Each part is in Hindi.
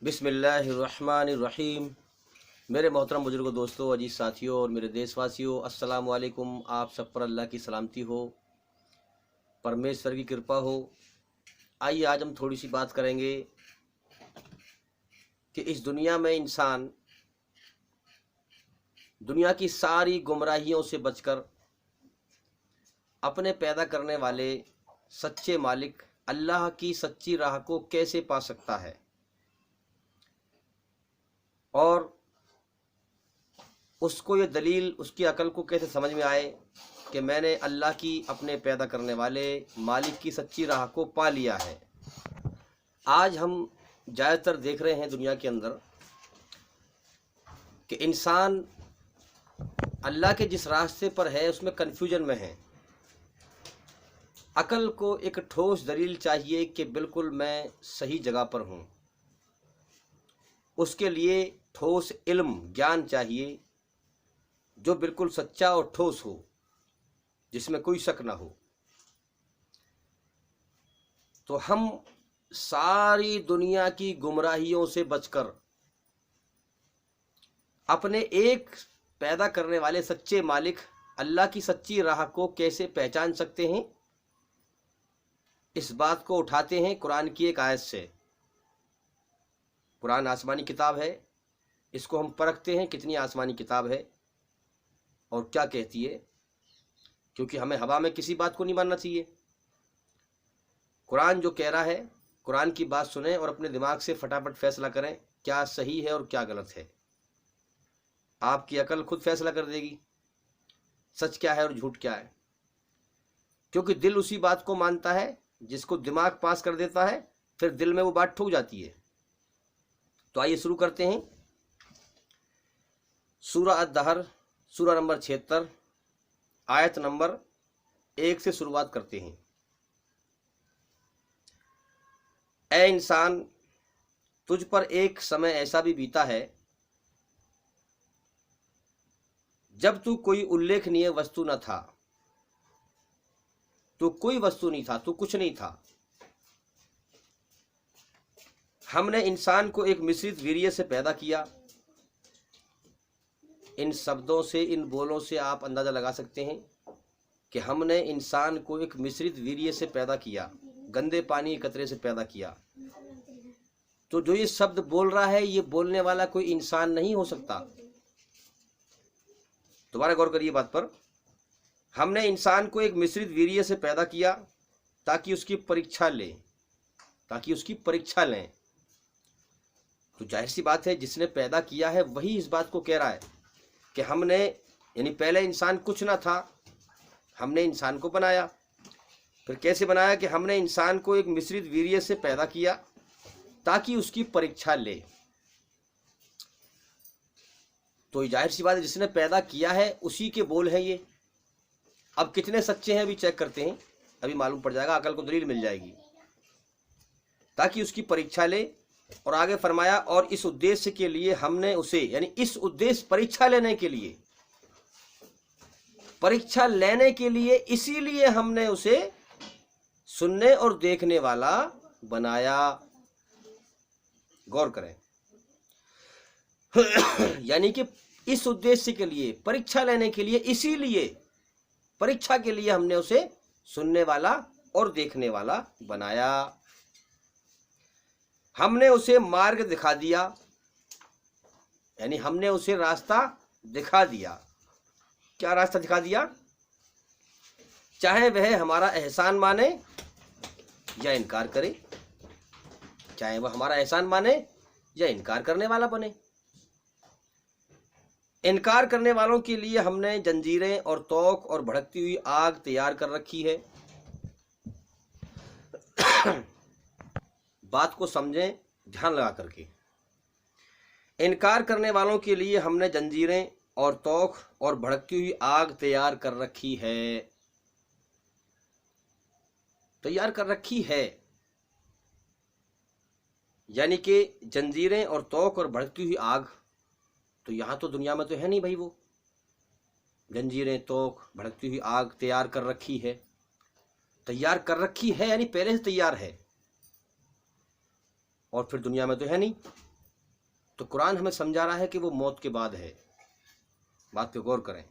बिस्मिल्लाहिर्रहमानिर्रहीम। मेरे मोहतरम बुजुर्गों, दोस्तों, अजीज साथियों और मेरे देशवासियों, अस्सलाम वालेकुम। आप सब पर अल्लाह की सलामती हो, परमेश्वर की कृपा हो। आइए आज हम थोड़ी सी बात करेंगे कि इस दुनिया में इंसान दुनिया की सारी गुमराहियों से बचकर अपने पैदा करने वाले सच्चे मालिक अल्लाह की सच्ची राह को कैसे पा सकता है और उसको ये दलील उसकी अकल को कैसे समझ में आए कि मैंने अल्लाह की, अपने पैदा करने वाले मालिक की सच्ची राह को पा लिया है। आज हम ज़्यादातर देख रहे हैं दुनिया के अंदर कि इंसान अल्लाह के जिस रास्ते पर है उसमें कन्फ्यूजन में है। अकल को एक ठोस दलील चाहिए कि बिल्कुल मैं सही जगह पर हूँ। उसके लिए ठोस इल्म, ज्ञान चाहिए जो बिल्कुल सच्चा और ठोस हो, जिसमें कोई शक ना हो। तो हम सारी दुनिया की गुमराहियों से बचकर अपने एक पैदा करने वाले सच्चे मालिक अल्लाह की सच्ची राह को कैसे पहचान सकते हैं, इस बात को उठाते हैं कुरान की एक आयत से। कुरान आसमानी किताब है, इसको हम परखते हैं कितनी आसमानी किताब है और क्या कहती है, क्योंकि हमें हवा में किसी बात को नहीं मानना चाहिए। कुरान जो कह रहा है, कुरान की बात सुने और अपने दिमाग से फटाफट फैसला करें क्या सही है और क्या गलत है। आपकी अकल खुद फैसला कर देगी सच क्या है और झूठ क्या है, क्योंकि दिल उसी बात को मानता है जिसको दिमाग पास कर देता है, फिर दिल में वो बात ठुक जाती है। तो आइए शुरू करते हैं। सूरा अद-दहर, सूरा नंबर 76, आयत नंबर 1 से शुरुआत करते हैं। ऐ इंसान, तुझ पर एक समय ऐसा भी बीता है जब तू कोई उल्लेखनीय वस्तु न था। तू कोई वस्तु नहीं था, तू कुछ नहीं था। हमने इंसान को एक मिश्रित वीर्य से पैदा किया। इन शब्दों से, इन बोलों से आप अंदाजा लगा सकते हैं कि हमने इंसान को एक मिश्रित वीर्य से पैदा किया, गंदे पानी के कतरे से पैदा किया। तो जो ये शब्द बोल रहा है, ये बोलने वाला कोई इंसान नहीं हो सकता। दोबारा गौर करिए बात पर। हमने इंसान को एक मिश्रित वीर्य से पैदा किया ताकि उसकी परीक्षा लें, तो जाहिर सी बात है जिसने पैदा किया है वही इस बात को कह रहा है कि हमने, यानी पहले इंसान कुछ ना था, हमने इंसान को बनाया। फिर कैसे बनाया कि हमने इंसान को एक मिश्रित वीर्य से पैदा किया ताकि उसकी परीक्षा ले। तो जाहिर सी बात है जिसने पैदा किया है उसी के बोल है ये। अब कितने सच्चे हैं अभी चेक करते हैं, अभी मालूम पड़ जाएगा, अकल को दलील मिल जाएगी। ताकि उसकी परीक्षा ले, और आगे फरमाया और इस उद्देश्य के लिए हमने उसे, यानी इस उद्देश्य परीक्षा लेने के लिए, इसीलिए हमने उसे सुनने और देखने वाला बनाया। गौर करें यानी कि इस उद्देश्य के लिए, परीक्षा लेने के लिए, इसीलिए परीक्षा के लिए हमने उसे सुनने वाला और देखने वाला बनाया। हमने उसे मार्ग दिखा दिया, यानी हमने उसे रास्ता दिखा दिया। क्या रास्ता दिखा दिया? चाहे वह हमारा एहसान माने या इनकार करे, चाहे वह हमारा एहसान माने या इनकार करने वाला बने। इनकार करने वालों के लिए हमने जंजीरें और तोक और भड़कती हुई आग तैयार कर रखी है। बात को समझें ध्यान लगा करके। इनकार करने वालों के लिए हमने जंजीरें और तोक और भड़कती हुई आग तैयार कर रखी है। यानी कि जंजीरें और तोक और भड़कती हुई आग तो यहाँ तो दुनिया में तो है नहीं भाई। वो जंजीरें, तोक, भड़कती हुई आग तैयार कर रखी है। तैयार कर रखी है यानी पहले से तैयार है, और फिर दुनिया में तो है नहीं। तो कुरान हमें समझा रहा है कि वो मौत के बाद है। बात पे गौर करें।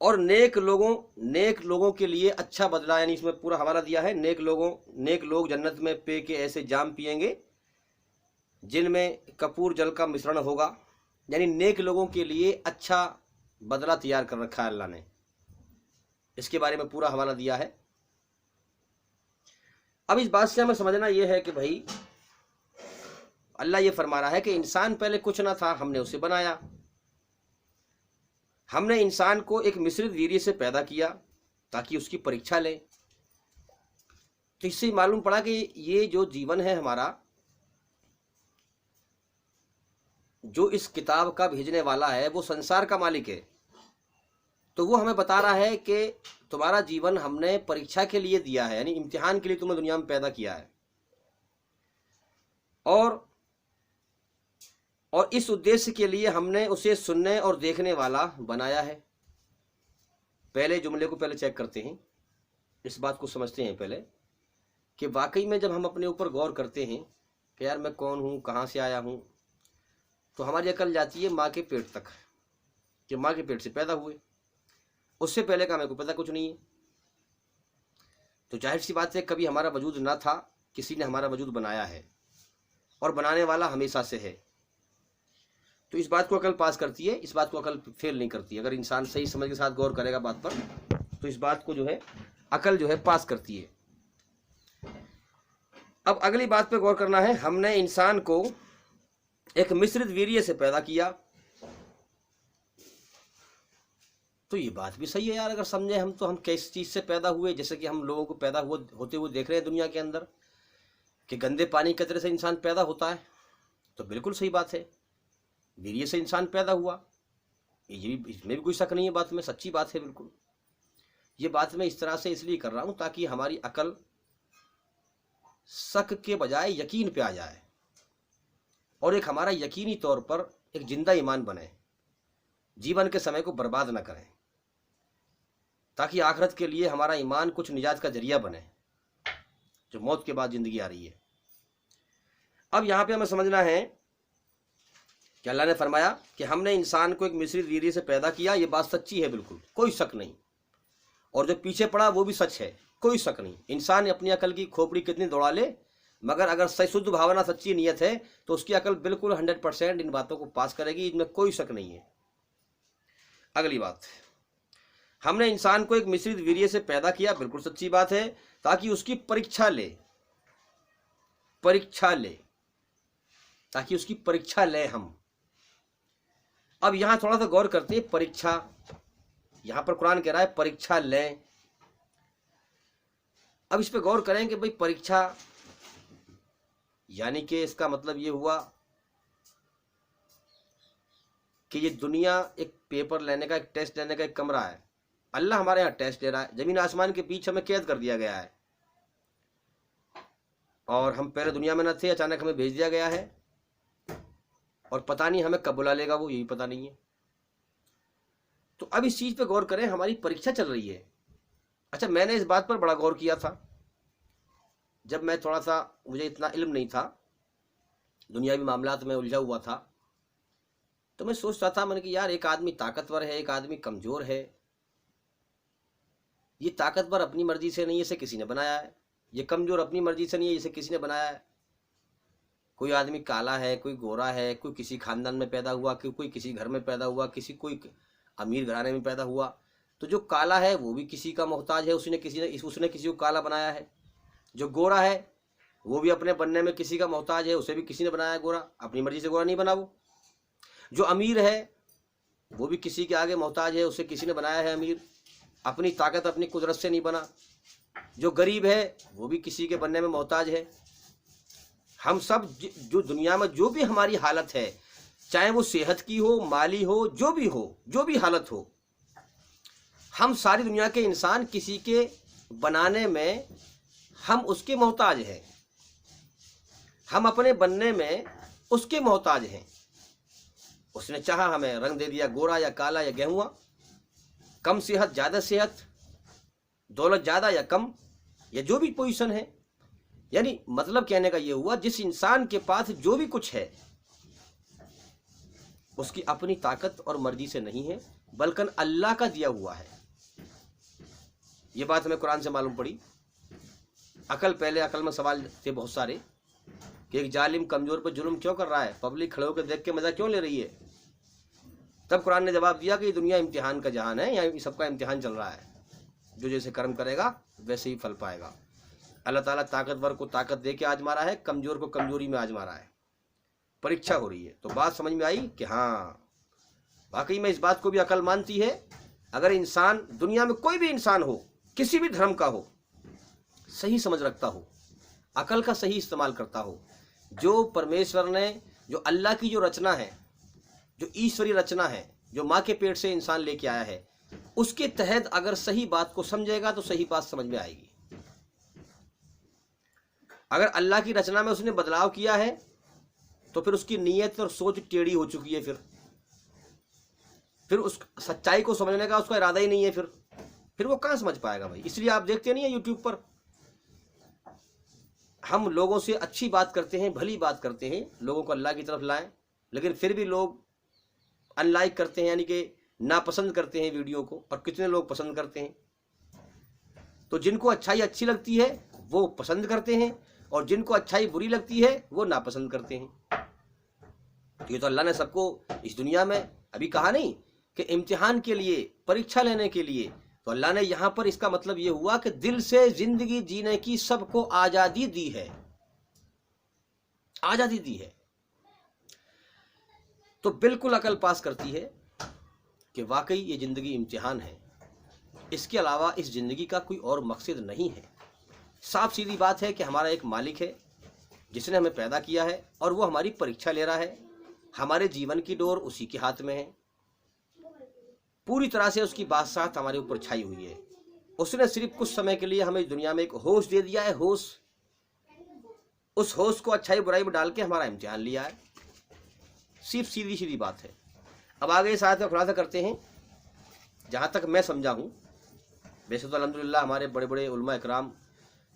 और नेक लोगों के लिए अच्छा बदला, यानी इसमें पूरा हवाला दिया है। नेक लोग जन्नत में पे के ऐसे जाम पिएंगे जिनमें कपूर जल का मिश्रण होगा। यानी नेक लोगों के लिए अच्छा बदला तैयार कर रखा है अल्लाह ने। इसके बारे में पूरा हवाला दिया है। अब इस बात से हमें समझना यह है कि भाई अल्लाह ये फरमा रहा है कि इंसान पहले कुछ ना था, हमने उसे बनाया। हमने इंसान को एक मिश्रित वीर्य से पैदा किया ताकि उसकी परीक्षा लें। तो इससे मालूम पड़ा कि ये जो जीवन है हमारा, जो इस किताब का भेजने वाला है वो संसार का मालिक है। तो वो हमें बता रहा है कि तुम्हारा जीवन हमने परीक्षा के लिए दिया है, यानी इम्तिहान के लिए तुम्हें दुनिया में पैदा किया है। और इस उद्देश्य के लिए हमने उसे सुनने और देखने वाला बनाया है। पहले जुमले को पहले चेक करते हैं, इस बात को समझते हैं पहले कि वाकई में जब हम अपने ऊपर गौर करते हैं कि यार मैं कौन हूँ, कहाँ से आया हूँ, तो हमारी अकल जाती है माँ के पेट तक, कि माँ के पेट से पैदा हुए, उससे पहले का हमें को पता कुछ नहीं है। तो जाहिर सी बात है कभी हमारा वजूद ना था, किसी ने हमारा वजूद बनाया है और बनाने वाला हमेशा से है। तो इस बात को अकल पास करती है, इस बात को अकल फेल नहीं करती। अगर इंसान सही समझ के साथ गौर करेगा बात पर, तो इस बात को जो है अकल जो है पास करती है। अब अगली बात पे गौर करना है। हमने इंसान को एक मिश्रित वीर्य से पैदा किया। तो ये बात भी सही है यार, अगर समझे हम तो हम किस चीज़ से पैदा हुए। जैसे कि हम लोगों को पैदा होते हुए देख रहे हैं दुनिया के अंदर कि गंदे पानी कचरे से इंसान पैदा होता है, तो बिल्कुल सही बात है, वीर्य से इंसान पैदा हुआ। इसमें भी कोई शक नहीं है, बात में सच्ची बात है बिल्कुल। ये बात मैं इस तरह से इसलिए कर रहा हूँ ताकि हमारी अकल शक के बजाय यकीन पे आ जाए और एक हमारा यकीनी तौर पर एक जिंदा ईमान बने, जीवन के समय को बर्बाद ना करें, ताकि आखिरत के लिए हमारा ईमान कुछ निजात का जरिया बने, जो मौत के बाद जिंदगी आ रही है। अब यहाँ पे हमें समझना है कि अल्लाह ने फरमाया कि हमने इंसान को एक मिश्रित वीर्य से पैदा किया। ये बात सच्ची है, बिल्कुल कोई शक नहीं। और जो पीछे पड़ा वो भी सच है, कोई शक नहीं। इंसान अपनी अकल की खोपड़ी कितनी दौड़ा ले, मगर अगर सही शुद्ध भावना सच्ची नीयत है तो उसकी अकल बिल्कुल 100% इन बातों को पास करेगी, इनमें कोई शक नहीं है। अगली बात, हमने इंसान को एक मिश्रित वीर्य से पैदा किया, बिल्कुल सच्ची बात है, ताकि उसकी परीक्षा ले हम। अब यहां थोड़ा सा गौर करते हैं। परीक्षा, यहां पर कुरान कह रहा है परीक्षा लें। अब इस पे गौर करें कि भाई परीक्षा यानी कि इसका मतलब ये हुआ कि ये दुनिया एक पेपर लेने का, एक टेस्ट लेने का एक कमरा है। अल्लाह हमारे यहाँ टेस्ट ले रहा है। जमीन आसमान के बीच हमें कैद कर दिया गया है और हम पहले दुनिया में न थे, अचानक हमें भेज दिया गया है और पता नहीं हमें कब बुला लेगा, वो यही पता नहीं है। तो अब इस चीज़ पे गौर करें, हमारी परीक्षा चल रही है। अच्छा, मैंने इस बात पर बड़ा गौर किया था जब मैं थोड़ा सा, मुझे इतना इल्म नहीं था, दुनियावी मामलात में उलझा हुआ था, तो मैं सोचता था, मैंने कि यार एक आदमी ताकतवर है, एक आदमी कमज़ोर है। ये ताकतवर अपनी मर्जी से नहीं है, इसे किसी ने बनाया है। ये कमज़ोर अपनी मर्जी से नहीं है, इसे किसी ने बनाया है। कोई आदमी काला है, कोई गोरा है, कोई किसी खानदान में पैदा हुआ, कोई किसी घर में पैदा हुआ, कोई अमीर घराने में पैदा हुआ। तो जो काला है वो भी किसी का मोहताज है, उसने किसी को काला बनाया है। जो गोरा है वो भी अपने बनने में किसी का मोहताज है, उसे भी किसी ने बनाया गोरा, अपनी मर्जी से गोरा नहीं बना वो। जो अमीर है वो भी किसी के आगे मोहताज है, उसे किसी ने बनाया है अमीर, अपनी ताकत अपनी कुदरत से नहीं बना। जो गरीब है वो भी किसी के बनने में मोहताज है। हम सब जो दुनिया में जो भी हमारी हालत है, चाहे वो सेहत की हो, माली हो, जो भी हालत हो, हम सारी दुनिया के इंसान किसी के बनाने में हम उसके मोहताज हैं। हम अपने बनने में उसके मोहताज हैं। उसने चाहा हमें रंग दे दिया, गोरा या काला या गेहुआ, कम सेहत ज़्यादा सेहत, दौलत ज़्यादा या कम, या जो भी पोजीशन है, यानी मतलब कहने का ये हुआ, जिस इंसान के पास जो भी कुछ है उसकी अपनी ताकत और मर्जी से नहीं है, बल्कि अल्लाह का दिया हुआ है। ये बात हमें कुरान से मालूम पड़ी। पहले अकल में सवाल थे बहुत सारे कि एक जालिम कमजोर पर जुल्म क्यों कर रहा है, पब्लिक खड़े होकर देख के मजा क्यों ले रही है। तब कुरान ने जवाब दिया कि ये दुनिया इम्तिहान का जहान है, यहाँ सबका इम्तिहान चल रहा है, जो जैसे कर्म करेगा वैसे ही फल पाएगा। अल्लाह ताला ताकतवर को ताकत दे के आजमा रहा है, कमजोर को कमजोरी में आजमा रहा है, परीक्षा हो रही है। तो बात समझ में आई कि हाँ वाकई में इस बात को भी अकल मानती है। अगर इंसान, दुनिया में कोई भी इंसान हो, किसी भी धर्म का हो, सही समझ रखता हो, अकल का सही इस्तेमाल करता हो, जो परमेश्वर ने, जो अल्लाह की जो रचना है, जो ईश्वरीय रचना है, जो माँ के पेट से इंसान लेके आया है, उसके तहत अगर सही बात को समझेगा तो सही बात समझ में आएगी। अगर अल्लाह की रचना में उसने बदलाव किया है तो फिर उसकी नीयत और सोच टेढ़ी हो चुकी है, फिर उस सच्चाई को समझने का उसका इरादा ही नहीं है, फिर वो कहाँ समझ पाएगा भाई। इसलिए आप देखते नहीं है यूट्यूब पर हम लोगों से अच्छी बात करते हैं, भली बात करते हैं, लोगों को अल्लाह की तरफ लाएं, लेकिन फिर भी लोग अनलाइक करते हैं, यानी कि नापसंद करते हैं वीडियो को। और कितने लोग पसंद करते हैं। तो जिनको अच्छाई अच्छी लगती है वो पसंद करते हैं, और जिनको अच्छाई बुरी लगती है वो नापसंद करते हैं। ये तो अल्लाह ने सबको इस दुनिया में, अभी कहा नहीं कि इम्तिहान के लिए, परीक्षा लेने के लिए, तो अल्लाह ने यहाँ पर इसका मतलब ये हुआ कि दिल से जिंदगी जीने की सबको आजादी दी है, आजादी दी है। तो बिल्कुल अकल पास करती है कि वाकई ये जिंदगी इम्तिहान है, इसके अलावा इस जिंदगी का कोई और मकसद नहीं है। साफ सीधी बात है कि हमारा एक मालिक है जिसने हमें पैदा किया है और वो हमारी परीक्षा ले रहा है। हमारे जीवन की डोर उसी के हाथ में है, पूरी तरह से उसकी बादशाहत हमारे ऊपर छाई हुई है। उसने सिर्फ कुछ समय के लिए हमें दुनिया में एक होश दे दिया है, होश। उस होश को अच्छाई बुराई में डाल के हमारा इम्तिहान लिया है। सिर्फ सीधी सीधी बात है। अब आगे इस आयत का खुलासा करते हैं। जहाँ तक मैं समझा हूँ, वैसे तो अल्हम्दुलिल्लाह हमारे बड़े बड़े उलमा इकराम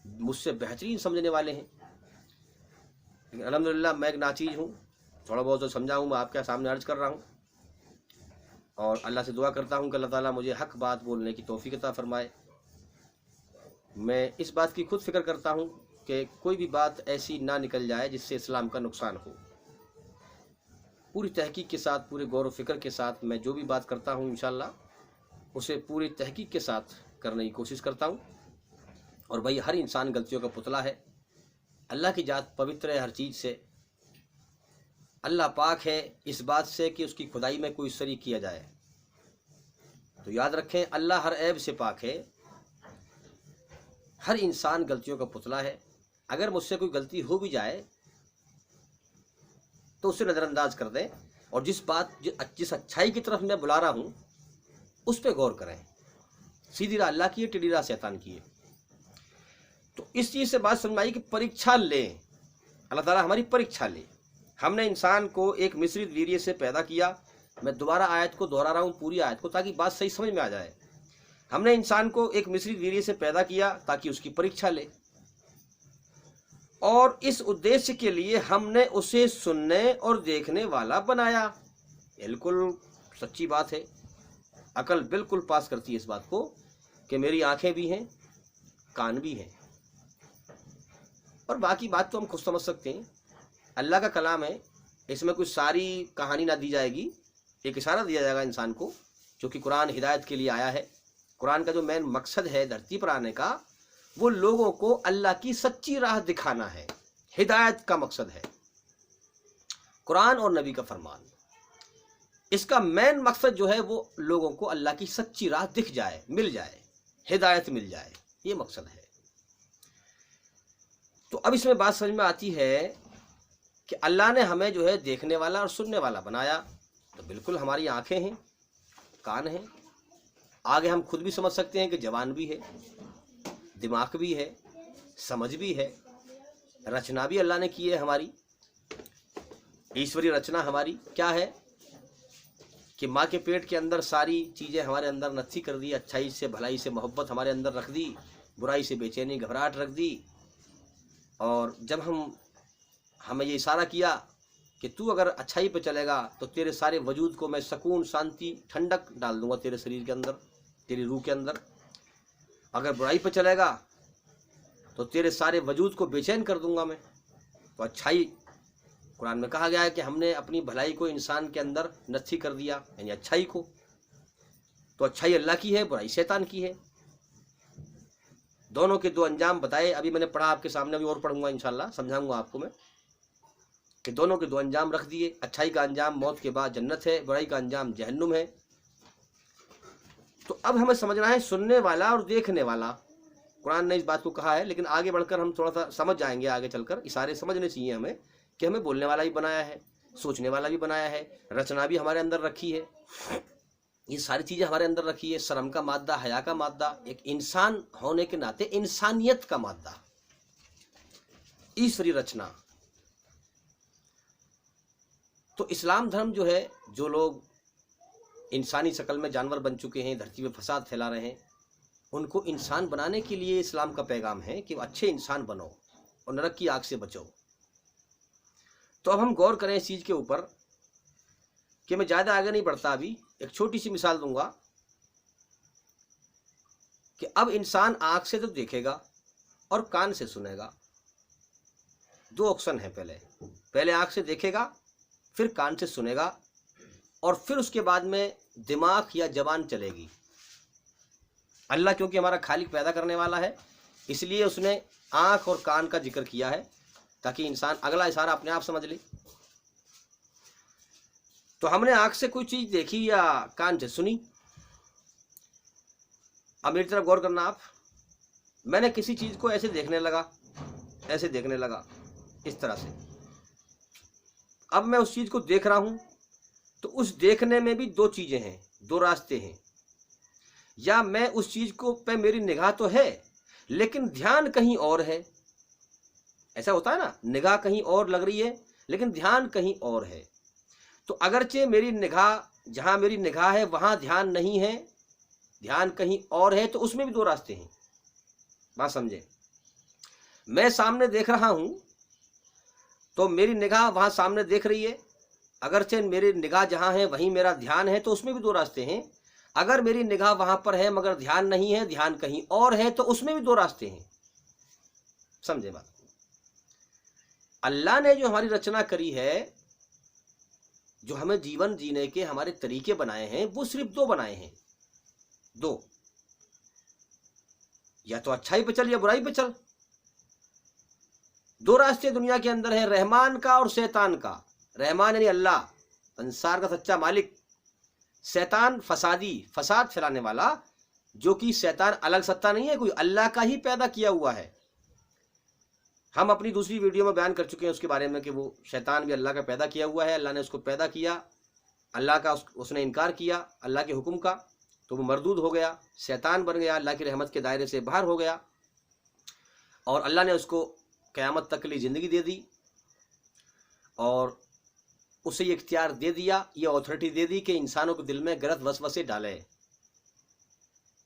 मुझसे बेहतरीन समझने वाले हैं, लेकिन अल्हम्दुलिल्लाह मैं एक नाचीज हूँ, थोड़ा बहुत तो समझा हूँ, मैं आपके सामने अर्ज कर रहा हूँ। और अल्लाह से दुआ करता हूँ कि अल्लाह ताला मुझे हक बात बोलने की तौफीक अता फरमाए। मैं इस बात की खुद फिक्र करता हूँ कि कोई भी बात ऐसी ना निकल जाए जिससे इस्लाम का नुकसान हो। पूरी तहकीक के साथ, पूरे गौर व फिक्र के साथ मैं जो भी बात करता हूँ इंशाअल्लाह उसे पूरी तहकीक के साथ करने की कोशिश करता हूँ। और भाई हर इंसान गलतियों का पुतला है। अल्लाह की जात पवित्र है हर चीज़ से। अल्लाह पाक है इस बात से कि उसकी खुदाई में कोई शरीक किया जाए। तो याद रखें, अल्लाह हर ऐब से पाक है। हर इंसान गलतियों का पुतला है। अगर मुझसे कोई गलती हो भी जाए तो उसे नज़रअंदाज कर दें, और जिस अच्छाई की तरफ मैं बुला रहा हूँ उस पर गौर करें। सीधी राह अल्लाह की है, टेढ़ी राह शैतान की है। तो इस चीज़ से बात समझ आई कि परीक्षा लें, अल्लाह ताला हमारी परीक्षा ले। हमने इंसान को एक मिश्रित वीर्य से पैदा किया। मैं दोबारा आयत को दोहरा रहा हूँ, पूरी आयत को, ताकि बात सही समझ में आ जाए। हमने इंसान को एक मिश्रित वीर्य से पैदा किया ताकि उसकी परीक्षा ले, और इस उद्देश्य के लिए हमने उसे सुनने और देखने वाला बनाया। बिल्कुल सच्ची बात है। अकल बिल्कुल पास करती है इस बात को कि मेरी आंखें भी हैं, कान भी हैं, और बाकी बात तो हम खुद समझ सकते हैं। अल्लाह का कलाम है, इसमें कुछ सारी कहानी ना दी जाएगी, एक इशारा दिया जाएगा इंसान को, क्योंकि कुरान हिदायत के लिए आया है। कुरान का जो मेन मकसद है धरती पर आने का, वो लोगों को अल्लाह की सच्ची राह दिखाना है। हिदायत का मकसद है कुरान और नबी का फरमान। इसका मेन मकसद जो है वो लोगों को अल्लाह की सच्ची राह दिख जाए, मिल जाए, हिदायत मिल जाए, ये मकसद है। तो अब इसमें बात समझ में आती है कि अल्लाह ने हमें जो है देखने वाला और सुनने वाला बनाया। तो बिल्कुल हमारी आंखें हैं, कान हैं, आगे हम खुद भी समझ सकते हैं कि जवान भी है, दिमाग भी है, समझ भी है। रचना भी अल्लाह ने की है हमारी। ईश्वरीय रचना हमारी क्या है कि माँ के पेट के अंदर सारी चीज़ें हमारे अंदर नत्थी कर दी। अच्छाई से, भलाई से मोहब्बत हमारे अंदर रख दी, बुराई से बेचैनी, घबराहट रख दी। और जब हमें ये इशारा किया कि तू अगर अच्छाई पे चलेगा तो तेरे सारे वजूद को मैं सुकून, शांति, ठंडक डाल दूंगा तेरे शरीर के अंदर, तेरी रूह के अंदर। अगर बुराई पे चलेगा तो तेरे सारे वजूद को बेचैन कर दूंगा मैं। तो अच्छाई, कुरान में कहा गया है कि हमने अपनी भलाई को इंसान के अंदर नथी कर दिया, यानी अच्छाई को। तो अच्छाई अल्लाह की है, बुराई शैतान की है। दोनों के दो अंजाम बताए, अभी मैंने पढ़ा आपके सामने, अभी और पढ़ूंगा इंशाल्लाह, समझाऊंगा आपको मैं कि दोनों के दो अंजाम रख दिए। अच्छाई का अंजाम मौत के बाद जन्नत है, बुराई का अंजाम जहन्नुम है। तो अब हमें समझना है सुनने वाला और देखने वाला। कुरान ने इस बात को कहा है, लेकिन आगे बढ़कर हम थोड़ा सा समझ जाएंगे, आगे चलकर इशारे समझने चाहिए हमें कि हमें बोलने वाला भी बनाया है, सोचने वाला भी बनाया है, रचना भी हमारे अंदर रखी है, ये सारी चीज़ें हमारे अंदर रखी है। शर्म का मादा, हया का मादा, एक इंसान होने के नाते इंसानियत का मादा, ईश्वरीय रचना। तो इस्लाम धर्म जो है, जो लोग इंसानी शक्ल में जानवर बन चुके हैं, धरती पे फसाद फैला रहे हैं, उनको इंसान बनाने के लिए इस्लाम का पैगाम है कि अच्छे इंसान बनो और नरक की आग से बचो। तो अब हम गौर करें इस चीज़ के ऊपर कि मैं ज़्यादा आगे नहीं बढ़ता, अभी एक छोटी सी मिसाल दूंगा कि अब इंसान आँख से तो देखेगा और कान से सुनेगा। दो ऑप्शन है, पहले आँख से देखेगा, फिर कान से सुनेगा, और फिर उसके बाद में दिमाग या जबान चलेगी। अल्लाह क्योंकि हमारा खालिक पैदा करने वाला है, इसलिए उसने आँख और कान का जिक्र किया है ताकि इंसान अगला इशारा अपने आप समझ ले। तो हमने आँख से कोई चीज़ देखी या कान से सुनी। अब मेरी तरफ गौर करना आप। मैंने किसी चीज़ को ऐसे देखने लगा, ऐसे देखने लगा, इस तरह से। अब मैं उस चीज़ को देख रहा हूँ, तो उस देखने में भी दो चीज़ें हैं, दो रास्ते हैं। या मैं उस चीज़ को पे मेरी निगाह तो है लेकिन ध्यान कहीं और है। ऐसा होता है ना, निगाह कहीं और लग रही है लेकिन ध्यान कहीं और है। तो अगरचे मेरी निगाह, जहाँ मेरी निगाह है वहाँ ध्यान नहीं है, ध्यान कहीं और है, तो उसमें भी दो रास्ते हैं। बात समझे। मैं सामने देख रहा हूँ तो मेरी निगाह वहाँ सामने देख रही है, अगरचे मेरी निगाह जहाँ है वहीं मेरा ध्यान है, तो उसमें भी दो रास्ते हैं। अगर मेरी निगाह वहाँ पर है मगर ध्यान नहीं है, ध्यान कहीं और है, तो उसमें भी दो रास्ते हैं। समझे बात। अल्लाह ने जो हमारी रचना करी है, जो हमें जीवन जीने के हमारे तरीके बनाए हैं, वो सिर्फ दो बनाए हैं, दो। या तो अच्छाई पे चल या बुराई पे चल। दो रास्ते दुनिया के अंदर है, रहमान का और शैतान का। रहमान यानी अल्लाह, संसार का सच्चा मालिक। शैतान फसादी, फसाद फैलाने वाला, जो कि शैतान अलग सत्ता नहीं है, कोई अल्लाह का ही पैदा किया हुआ है। हम अपनी दूसरी वीडियो में बयान कर चुके हैं उसके बारे में कि वो शैतान भी अल्लाह का पैदा किया हुआ है। अल्लाह ने उसको पैदा किया, अल्लाह का उसने इनकार किया अल्लाह के हुक्म का, तो वो मरदूद हो गया, शैतान बन गया, अल्लाह की रहमत के दायरे से बाहर हो गया। और अल्लाह ने उसको क़यामत तक के लिए ज़िंदगी दे दी और उसे ये इख्तियार दे दिया, ये अथॉरिटी दे दी कि इंसानों के दिल में गलत वसवसे डाले,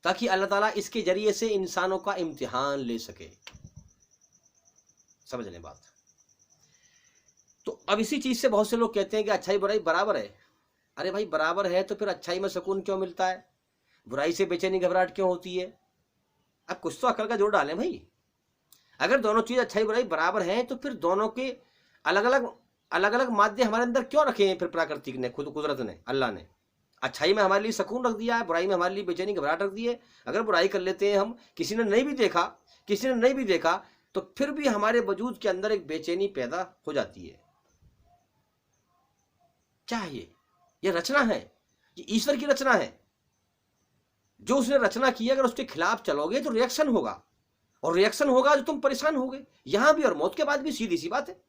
ताकि अल्लाह ताला इसके जरिए से इंसानों का इम्तिहान ले सके। समझ लें बात। तो अब इसी चीज़ से बहुत से लोग कहते हैं कि अच्छाई बुराई बराबर है। अरे भाई बराबर है तो फिर अच्छाई में सुकून क्यों मिलता है, बुराई से बेचैनी घबराहट क्यों होती है? अब कुछ तो अकल का जोड़ डालें भाई। अगर दोनों चीज़ अच्छाई बुराई बराबर हैं तो फिर दोनों के अलग अलग माध्य हमारे अंदर क्यों रखे हैं फिर प्राकृतिक ने, खुद कुदरत ने, अल्लाह ने? अच्छाई में हमारे लिए सुकून रख दिया है, बुराई में हमारे लिए बेचैनी घबराहट रख दी है। अगर बुराई कर लेते हैं हम, किसी ने नहीं भी देखा, तो फिर भी हमारे वजूद के अंदर एक बेचैनी पैदा हो जाती है। क्या है ये रचना है, ये ईश्वर की रचना है। जो उसने रचना की, अगर उसके खिलाफ चलोगे तो रिएक्शन होगा, और रिएक्शन होगा तो तुम परेशान होगे, यहां भी और मौत के बाद भी। सीधी सी बात है।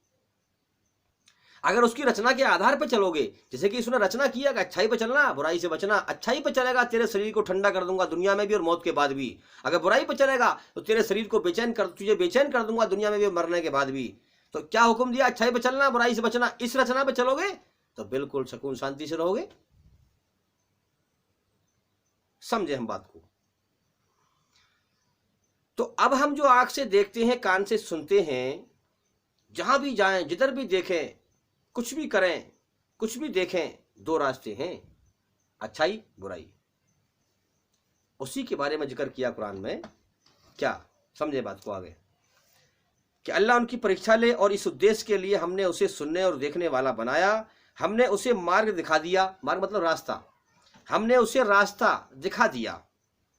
अगर उसकी रचना के आधार पर चलोगे, जैसे कि उसने रचना किया कि अच्छाई पे चलना, बुराई से बचना, अच्छाई पे चलेगा तेरे शरीर को ठंडा कर दूंगा दुनिया में भी और मौत के बाद भी। अगर बुराई पे चलेगा तो तेरे शरीर को तुझे बेचैन कर दूंगा दुनिया में भी और मरने के बाद भी। तो क्या हुक्म दिया? अच्छाई पे चलना, बुराई से बचना। इस रचना पे चलोगे तो बिल्कुल सुकून शांति से रहोगे। समझे हम बात को। तो अब हम जो आंख से देखते हैं, कान से सुनते हैं, जहां भी जाएं, जिधर भी देखें, कुछ भी करें, कुछ भी देखें, दो रास्ते हैं, अच्छाई बुराई। उसी के बारे में जिक्र किया कुरान में। क्या समझे बात को आगे, कि अल्लाह उनकी परीक्षा ले और इस उद्देश्य के लिए हमने उसे सुनने और देखने वाला बनाया। हमने उसे मार्ग दिखा दिया, मार्ग मतलब रास्ता, हमने उसे रास्ता दिखा दिया।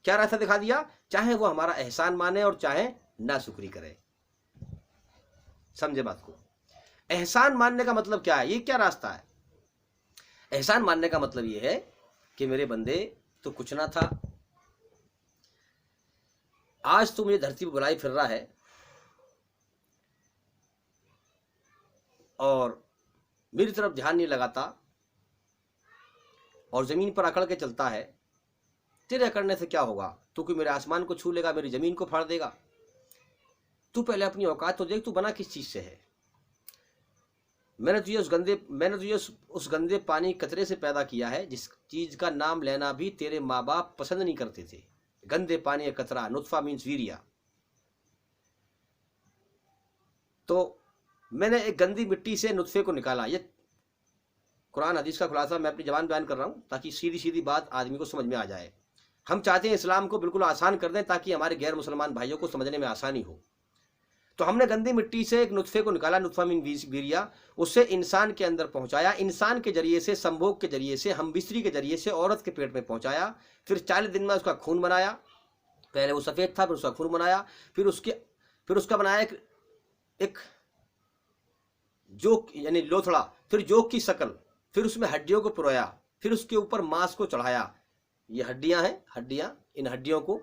क्या रास्ता दिखा दिया? चाहे वो हमारा एहसान माने और चाहे नाशुक्री करे। समझे बात को? एहसान मानने का मतलब क्या है? ये क्या रास्ता है? एहसान मानने का मतलब ये है कि मेरे बंदे तो कुछ ना था, आज तू मुझे धरती पर बुलाई फिर रहा है और मेरी तरफ ध्यान नहीं लगाता और जमीन पर अकड़ के चलता है। तेरे अकड़ने से क्या होगा? तू कोई मेरे आसमान को छू लेगा, मेरी जमीन को फाड़ देगा? तू पहले अपनी औकात तो देख, तू बना किस चीज से है। मैंने तुझे उस गंदे पानी कतरे से पैदा किया है जिस चीज का नाम लेना भी तेरे माँ बाप पसंद नहीं करते थे। गंदे पानी का कतरा, नुत्फा मीन्स वीरिया। तो मैंने एक गंदी मिट्टी से नुत्फे को निकाला। ये कुरान हदीस का खुलासा मैं अपनी जबान बयान कर रहा हूं ताकि सीधी सीधी बात आदमी को समझ में आ जाए। हम चाहते हैं इस्लाम को बिल्कुल आसान कर दें ताकि हमारे गैर मुसलमान भाइयों को समझने में आसानी हो। तो हमने गंदी मिट्टी से एक नुत्फे को निकाला, नुत्फा मीन वीरिया, उससे इंसान के अंदर पहुंचाया। इंसान के जरिए से, संभोग के जरिए से, हम बिस्तरी के जरिए से औरत के पेट में पहुंचाया। फिर 40 दिन में उसका खून बनाया। पहले वो सफ़ेद था, फिर उसका खून बनाया, फिर उसका बनाया एक जोक यानी लोथड़ा, फिर जोक की शक्ल, फिर उसमें हड्डियों को पुरोया, फिर उसके ऊपर मांस को चढ़ाया। ये हड्डियां हैं, हड्डियां, इन हड्डियों को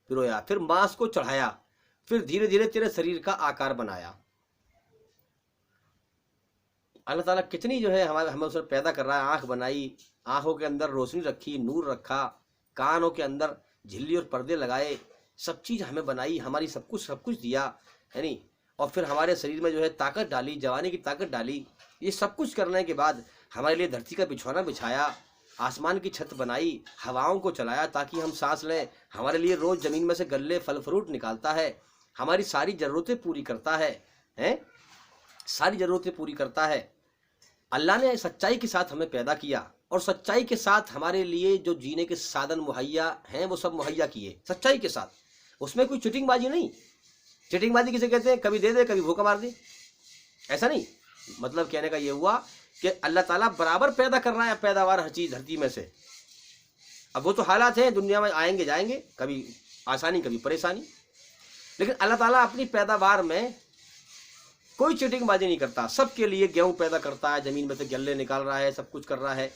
पिरोया, फिर मांस को चढ़ाया, फिर धीरे धीरे तेरे शरीर का आकार बनाया। अल्लाह ताला कितनी जो है हमें उसने पैदा कर रहा है। आंख बनाई, आंखों के अंदर रोशनी रखी, नूर रखा, कानों के अंदर झिल्ली और पर्दे लगाए, सब चीज़ हमें बनाई, हमारी सब कुछ दिया है नी। और फिर हमारे शरीर में जो है ताकत डाली, जवानी की ताकत डाली। ये सब कुछ करने के बाद हमारे लिए धरती का बिछौना बिछाया, आसमान की छत बनाई, हवाओं को चलाया ताकि हम सांस लें। हमारे लिए रोज़ ज़मीन में से गल्ले फल फ्रूट निकालता है, हमारी सारी ज़रूरतें पूरी करता है, सारी ज़रूरतें पूरी करता है। अल्लाह ने सच्चाई के साथ हमें पैदा किया और सच्चाई के साथ हमारे लिए जो जीने के साधन मुहैया हैं वो सब मुहैया किए सच्चाई के साथ। उसमें कोई चिटिंगबाजी नहीं। चिटिंगबाजी किसे कहते हैं? कभी दे दे, कभी भूखा मार दे, ऐसा नहीं। मतलब कहने का ये हुआ कि अल्लाह ताला बराबर पैदा कर रहा है पैदावार हर चीज़ धरती में से। अब वो तो हालात हैं, दुनिया में आएंगे जाएंगे, कभी आसानी कभी परेशानी, लेकिन अल्लाह ताला अपनी पैदावार में कोई चिटिंगबाजी नहीं करता। सबके लिए गेहूं पैदा करता है, ज़मीन में से गल्ले निकाल रहा है, सब कुछ कर रहा है,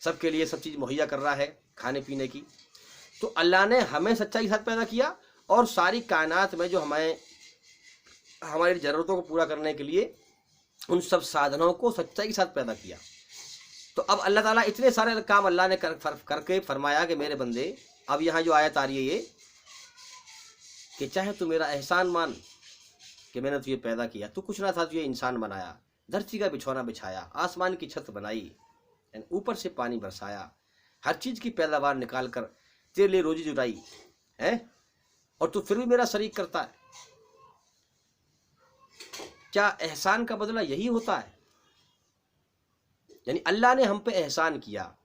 सबके लिए सब चीज़ मुहैया कर रहा है खाने पीने की। तो अल्लाह ने हमें सच्चाई के साथ पैदा किया और सारी कायनात में जो हमारी ज़रूरतों को पूरा करने के लिए उन सब साधनों को सच्चाई के साथ पैदा किया। तो अब अल्लाह ताला इतने सारे काम अल्लाह ने करके फरमाया कि मेरे बंदे, अब यहाँ जो आयत आ रही है ये कि चाहे तू मेरा एहसान मान कि मैंने तुझे पैदा किया, तू कुछ ना था, तुझे इंसान बनाया, धरती का बिछौना बिछाया, आसमान की छत बनाई, ऊपर से पानी बरसाया, हर चीज़ की पैदावार निकाल कर तेरे लिए रोजी जुटाई है, और तू फिर भी मेरा शरीक करता है। क्या एहसान का बदला यही होता है? यानी अल्लाह ने हम पे एहसान किया,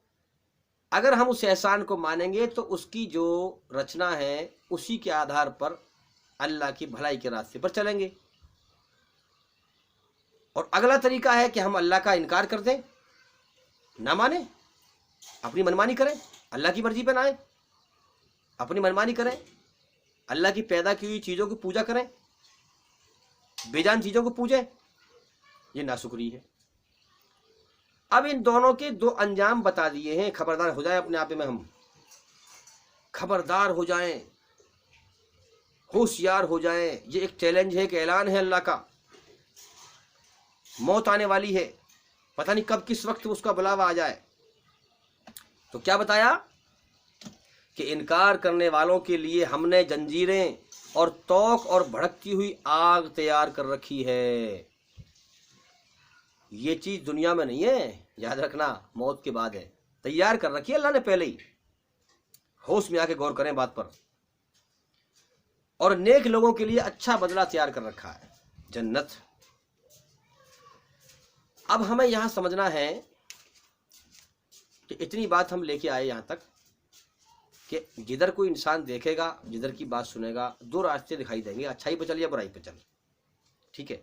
अगर हम उस एहसान को मानेंगे तो उसकी जो रचना है उसी के आधार पर अल्लाह की भलाई के रास्ते पर चलेंगे। और अगला तरीका है कि हम अल्लाह का इनकार कर दें, ना माने, अपनी मनमानी करें, अल्लाह की मर्जी पे ना आए, अपनी मनमानी करें, अल्लाह की पैदा की हुई चीज़ों की पूजा करें, बेजान चीज़ों को पूजें, ये नाशुक्री है। अब इन दोनों के दो अंजाम बता दिए हैं। खबरदार हो जाए अपने आप में, हम खबरदार हो जाएं, होशियार हो जाएं। ये एक चैलेंज है, एक ऐलान है अल्लाह का। मौत आने वाली है, पता नहीं कब किस वक्त उसका बुलावा आ जाए। तो क्या बताया कि इनकार करने वालों के लिए हमने जंजीरें और तोक और भड़कती हुई आग तैयार कर रखी है। ये चीज़ दुनिया में नहीं है, याद रखना, मौत के बाद है। तैयार कर रखी है अल्लाह ने पहले ही। होश में आके गौर करें बात पर। और नेक लोगों के लिए अच्छा बदला तैयार कर रखा है। जन्नत। अब हमें यहां समझना है कि इतनी बात हम लेके आए यहां तक कि जिधर कोई इंसान देखेगा, जिधर की बात सुनेगा, दो रास्ते दिखाई देंगे, अच्छाई पे चल या बुराई पे चल। ठीक है।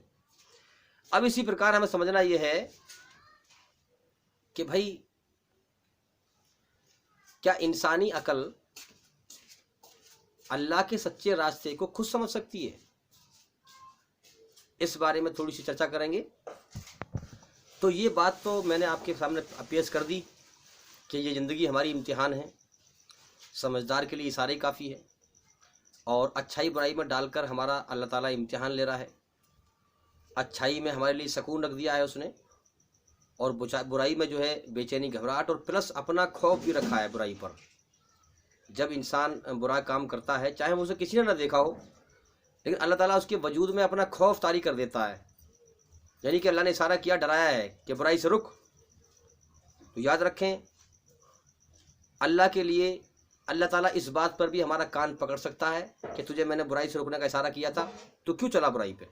अब इसी प्रकार हमें समझना यह है कि भाई क्या इंसानी अकल अल्लाह के सच्चे रास्ते को खुद समझ सकती है? इस बारे में थोड़ी सी चर्चा करेंगे। तो ये बात तो मैंने आपके सामने पेश कर दी कि ये ज़िंदगी हमारी इम्तिहान है, समझदार के लिए इशारे काफ़ी है, और अच्छाई बुराई में डालकर हमारा अल्लाह ताला इम्तिहान ले रहा है। अच्छाई में हमारे लिए सुकून रख दिया है उसने, और बुराई में जो है बेचैनी, घबराहट, और प्लस अपना खौफ भी रखा है बुराई पर। जब इंसान बुरा काम करता है, चाहे उसे किसी ने ना देखा हो, लेकिन अल्लाह ताला उसके वजूद में अपना खौफ तारी कर देता है। यानी कि अल्लाह ने इशारा किया, डराया है कि बुराई से रुक। तो याद रखें, अल्लाह के लिए अल्लाह ताला इस बात पर भी हमारा कान पकड़ सकता है कि तुझे मैंने बुराई से रुकने का इशारा किया था, तो क्यों चला बुराई पे?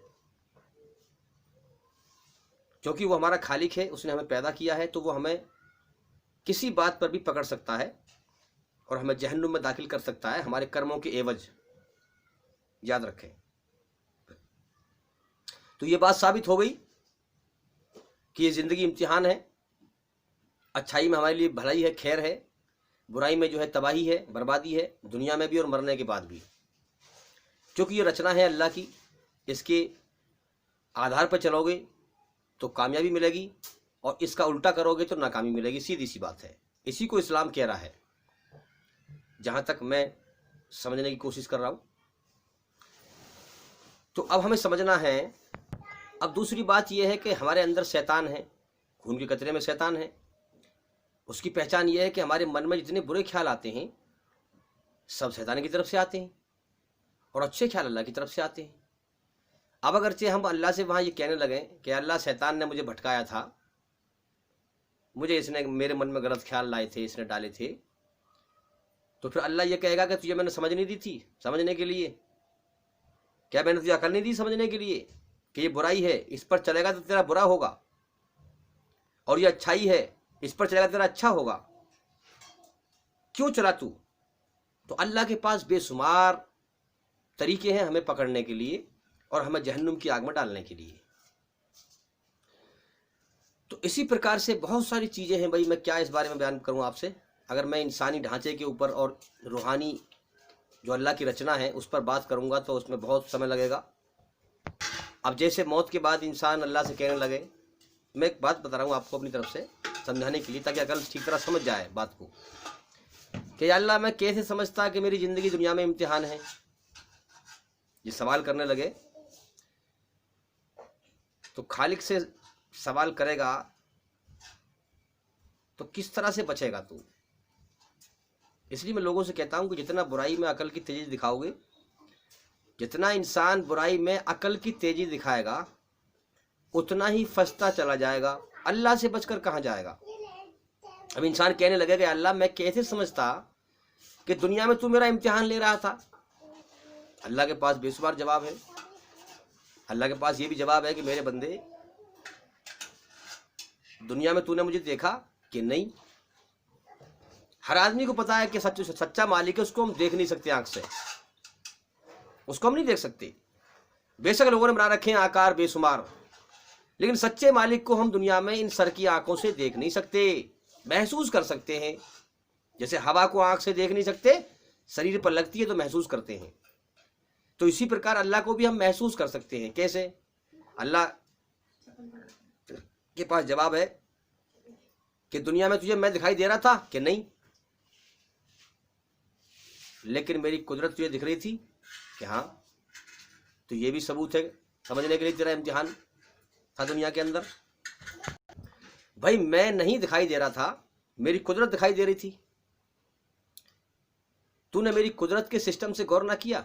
क्योंकि वो हमारा खालिक है, उसने हमें पैदा किया है, तो वो हमें किसी बात पर भी पकड़ सकता है और हमें जहन्नुम में दाखिल कर सकता है हमारे कर्मों के एवज। याद रखें। तो ये बात साबित हो गई कि ये ज़िंदगी इम्तिहान है। अच्छाई में हमारे लिए भलाई है, खैर है, बुराई में जो है तबाही है, बर्बादी है, दुनिया में भी और मरने के बाद भी। क्योंकि ये रचना है अल्लाह की, इसके आधार पर चलोगे तो कामयाबी मिलेगी, और इसका उल्टा करोगे तो नाकामी मिलेगी। सीधी सी बात है। इसी को इस्लाम कह रहा है, जहाँ तक मैं समझने की कोशिश कर रहा हूँ। तो अब हमें समझना है, अब दूसरी बात यह है कि हमारे अंदर शैतान है, खून के कतरे में शैतान है। उसकी पहचान यह है कि हमारे मन में जितने बुरे ख्याल आते हैं सब शैतान की तरफ से आते हैं, और अच्छे ख्याल अल्लाह की तरफ से आते हैं। अब अगरचे हम अल्लाह से वहाँ ये कहने लगे कि अल्लाह, शैतान ने मुझे भटकाया था, मुझे इसने मेरे मन में गलत ख्याल लाए थे, इसने डाले थे, तो फिर अल्लाह ये कहेगा कि तुझे मैंने समझ नहीं दी थी समझने के लिए? क्या मैंने तुझे अकल नहीं दी समझने के लिए कि ये बुराई है, इस पर चलेगा तो तेरा बुरा होगा, और ये अच्छाई है, इस पर चलेगा तेरा अच्छा होगा? क्यों चला तू? तो अल्लाह के पास बेशुमार तरीके हैं हमें पकड़ने के लिए और हमें जहन्नुम की आग में डालने के लिए। तो इसी प्रकार से बहुत सारी चीज़ें हैं। भाई मैं क्या इस बारे में बयान करूँ आपसे? अगर मैं इंसानी ढांचे के ऊपर और रूहानी जो अल्लाह की रचना है उस पर बात करूँगा तो उसमें बहुत समय लगेगा। अब जैसे मौत के बाद इंसान अल्लाह से कहने लगे, मैं एक बात बता रहा हूँ आपको अपनी तरफ से समझाने के लिए, ताकि अकल ठीक तरह समझ जाए बात को, कि अल्लाह मैं कैसे समझता कि मेरी ज़िंदगी दुनिया में इम्तिहान है? ये सवाल करने लगे तो खालिक से सवाल करेगा तो किस तरह से बचेगा तू? इसलिए मैं लोगों से कहता हूं कि जितना बुराई में अकल की तेजी दिखाओगे, जितना इंसान बुराई में अकल की तेजी दिखाएगा, उतना ही फंसता चला जाएगा, अल्लाह से बचकर कहाँ जाएगा। अब इंसान कहने लगेगा कि अल्लाह मैं कैसे समझता कि दुनिया में तू मेरा इम्तिहान ले रहा था? अल्लाह के पास बेशुमार जवाब है। अल्लाह के पास ये भी जवाब है कि मेरे बंदे, दुनिया में तूने मुझे देखा कि नहीं? हर आदमी को पता है कि सच्चा मालिक है, उसको हम देख नहीं सकते आंख से, उसको हम नहीं देख सकते। बेशक लोगों ने बना रखे हैं आकार बेशुमार, लेकिन सच्चे मालिक को हम दुनिया में इन सर की आंखों से देख नहीं सकते, महसूस कर सकते हैं। जैसे हवा को आंख से देख नहीं सकते, शरीर पर लगती है तो महसूस करते हैं, तो इसी प्रकार अल्लाह को भी हम महसूस कर सकते हैं। कैसे? अल्लाह के पास जवाब है कि दुनिया में तुझे मैं दिखाई दे रहा था कि नहीं, लेकिन मेरी कुदरत तुझे दिख रही थी कि हाँ। तो ये भी सबूत है समझने के लिए तेरा इम्तिहान था दुनिया के अंदर। भाई मैं नहीं दिखाई दे रहा था, मेरी कुदरत दिखाई दे रही थी। तूने मेरी कुदरत के सिस्टम से गौर ना किया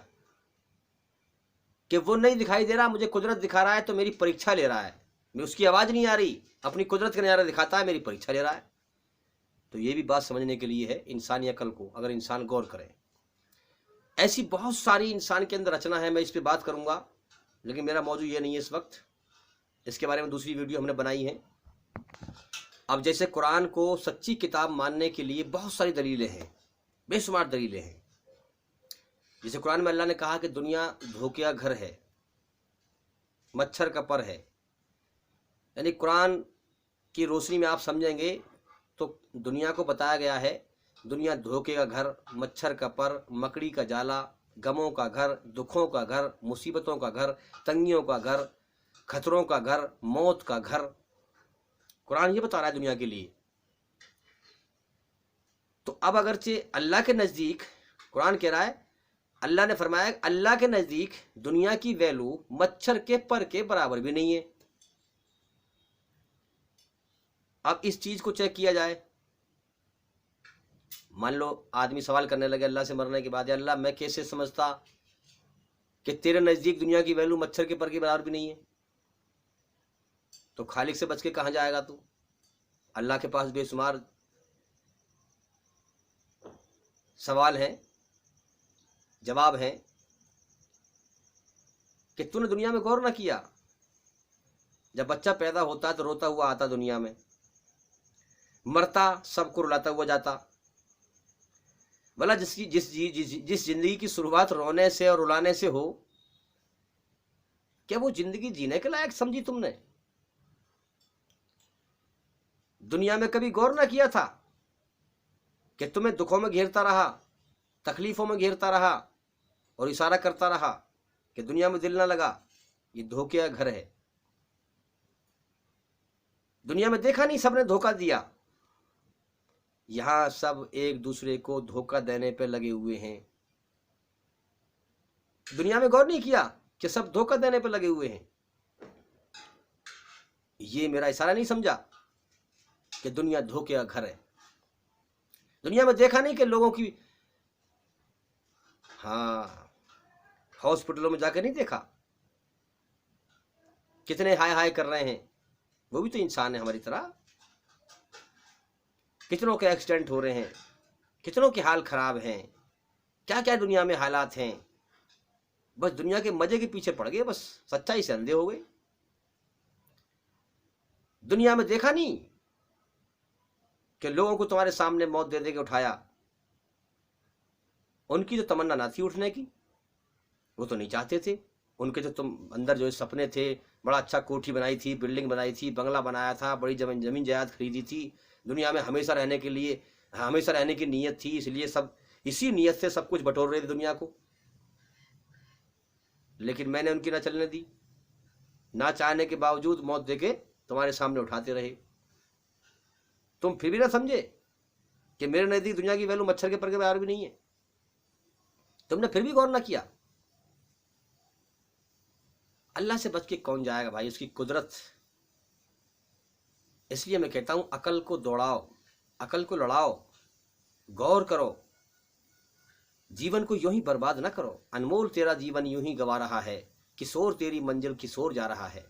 कि वो नहीं दिखाई दे रहा, मुझे कुदरत दिखा रहा है तो मेरी परीक्षा ले रहा है। मैं उसकी आवाज़ नहीं आ रही, अपनी कुदरत का नज़ारा दिखाता है, मेरी परीक्षा ले रहा है। तो ये भी बात समझने के लिए है इंसानी अकल को, अगर इंसान गौर करे। ऐसी बहुत सारी इंसान के अंदर रचना है, मैं इस पर बात करूंगा लेकिन मेरा मौजू ये नहीं है इस वक्त, इसके बारे में दूसरी वीडियो हमने बनाई है। अब जैसे कुरान को सच्ची किताब मानने के लिए बहुत सारी दलीलें हैं, बेशुमार दलीलें हैं। जैसे कुरान में अल्लाह ने कहा कि दुनिया धोखे का घर है, मच्छर का पर है, यानी कुरान की रोशनी में आप समझेंगे तो दुनिया को बताया गया है दुनिया धोखे का घर, मच्छर का पर, मकड़ी का जाला, गमों का घर, दुखों का घर, मुसीबतों का घर, तंगियों का घर, खतरों का घर, मौत का घर। कुरान ये बता रहा है दुनिया के लिए। तो अब अगरचे अल्लाह के नज़दीक, कुरान कह रहा है, अल्लाह ने फरमाया अल्लाह के नज़दीक दुनिया की वैल्यू मच्छर के पर के बराबर भी नहीं है। अब इस चीज़ को चेक किया जाए। मान लो आदमी सवाल करने लगे अल्लाह से मरने के बाद, अल्लाह मैं कैसे समझता कि तेरे नज़दीक दुनिया की वैल्यू मच्छर के पर के बराबर भी नहीं है। तो खालिक से बच के कहाँ जाएगा तू? अल्लाह के पास बेशुमार सवाल हैं, जवाब हैं कि तूने दुनिया में गौर ना किया। जब बच्चा पैदा होता तो रोता हुआ आता दुनिया में, मरता सबको रुलाता हुआ जाता। भला जिस जिंदगी की शुरुआत रोने से और रुलाने से हो, क्या वो जिंदगी जीने के लायक समझी तुमने? दुनिया में कभी गौर ना किया था कि तुम्हें दुखों में घेरता रहा, तकलीफों में घेरता रहा और इशारा करता रहा कि दुनिया में दिल ना लगा, ये धोखे का घर है। दुनिया में देखा नहीं, सबने धोखा दिया। यहां सब एक दूसरे को धोखा देने पे लगे हुए हैं। दुनिया में गौर नहीं किया कि सब धोखा देने पे लगे हुए हैं। ये मेरा इशारा नहीं समझा कि दुनिया धोखे का घर है। दुनिया में देखा नहीं कि लोगों की, हाँ, हॉस्पिटलों में जाकर नहीं देखा कितने हाय हाय कर रहे हैं, वो भी तो इंसान है हमारी तरह। कितनों के एक्सीडेंट हो रहे हैं, कितनों के हाल खराब हैं, क्या क्या दुनिया में हालात हैं। बस दुनिया के मजे के पीछे पड़ गए, बस सच्चाई से अंधे हो गए। दुनिया में देखा नहीं कि लोगों को तुम्हारे सामने मौत दे दे के उठाया। उनकी तो तमन्ना ना थी उठने की, वो तो नहीं चाहते थे। उनके तो तुम अंदर जो सपने थे, बड़ा अच्छा कोठी बनाई थी, बिल्डिंग बनाई थी, बंगला बनाया था, बड़ी जमीन जायदाद खरीदी थी, दुनिया में हमेशा रहने के लिए, हमेशा रहने की नीयत थी, इसलिए सब इसी नीयत से सब कुछ बटोर रहे थे दुनिया को। लेकिन मैंने उनकी ना चलने दी, ना चाहने के बावजूद मौत देके तुम्हारे सामने उठाते रहे। तुम फिर भी ना समझे कि मेरे नजदीक दुनिया की वैल्यू मच्छर के पर के बराबर भी नहीं है। तुमने फिर भी गौर ना किया। अल्लाह से बच के कौन जाएगा भाई, उसकी कुदरत। इसलिए मैं कहता हूं अकल को दौड़ाओ, अकल को लड़ाओ, गौर करो, जीवन को यूं ही बर्बाद ना करो। अनमोल तेरा जीवन यूं ही गवा रहा है, किशोर तेरी मंजिल किशोर जा रहा है।